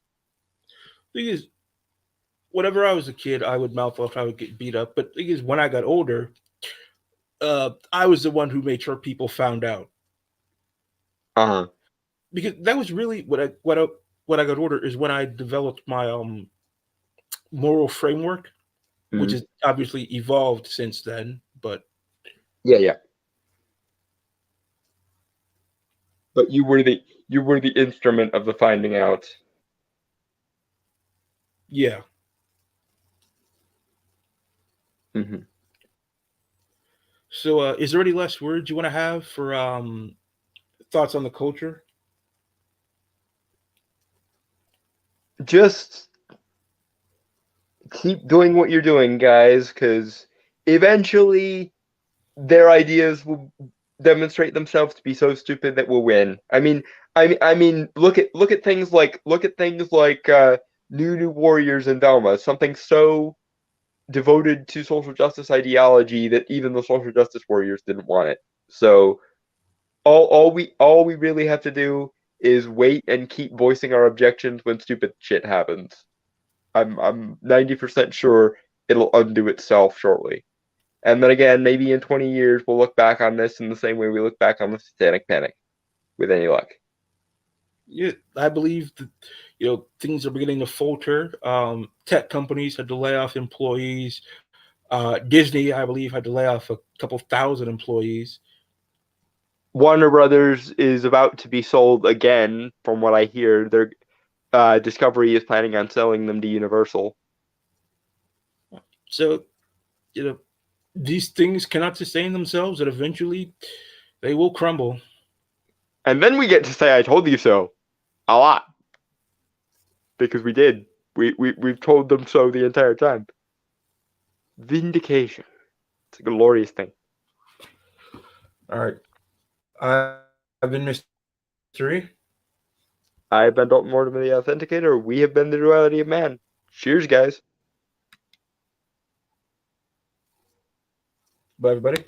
thing is, whenever I was a kid, I would mouth off, I would get beat up. But thing is, when I got older, I was the one who made sure people found out, Uh-huh. because that was really what I got older is when I developed my moral framework, which Mm. has obviously evolved since then. But Yeah, yeah. But you were the instrument of the finding out. yeah. Hmm. So, is there any last words you want to have for thoughts on the culture? Just keep doing what you're doing, guys, because eventually their ideas will demonstrate themselves to be so stupid that we'll win. I mean, look at things like New Warriors and Velma, something so devoted to social justice ideology that even the social justice warriors didn't want it. So all we really have to do is wait and keep voicing our objections when stupid shit happens. I'm 90% sure it'll undo itself shortly. And then again, maybe in 20 years we'll look back on this in the same way we look back on the Satanic Panic, with any luck. Yeah, I believe that things are beginning to falter. Tech companies had to lay off employees. Disney, I believe, had to lay off a couple thousand employees. Warner Brothers is about to be sold again, from what I hear. Their Discovery is planning on selling them to Universal. So, these things cannot sustain themselves, and eventually they will crumble. And then we get to say, I told you so. A lot. Because we did. We've told them so the entire time. Vindication. It's a glorious thing. All right. I've been Mystery. I've been Dalton Mortimer, the Authenticator. We have been the Duality of Man. Cheers, guys. Bye, everybody.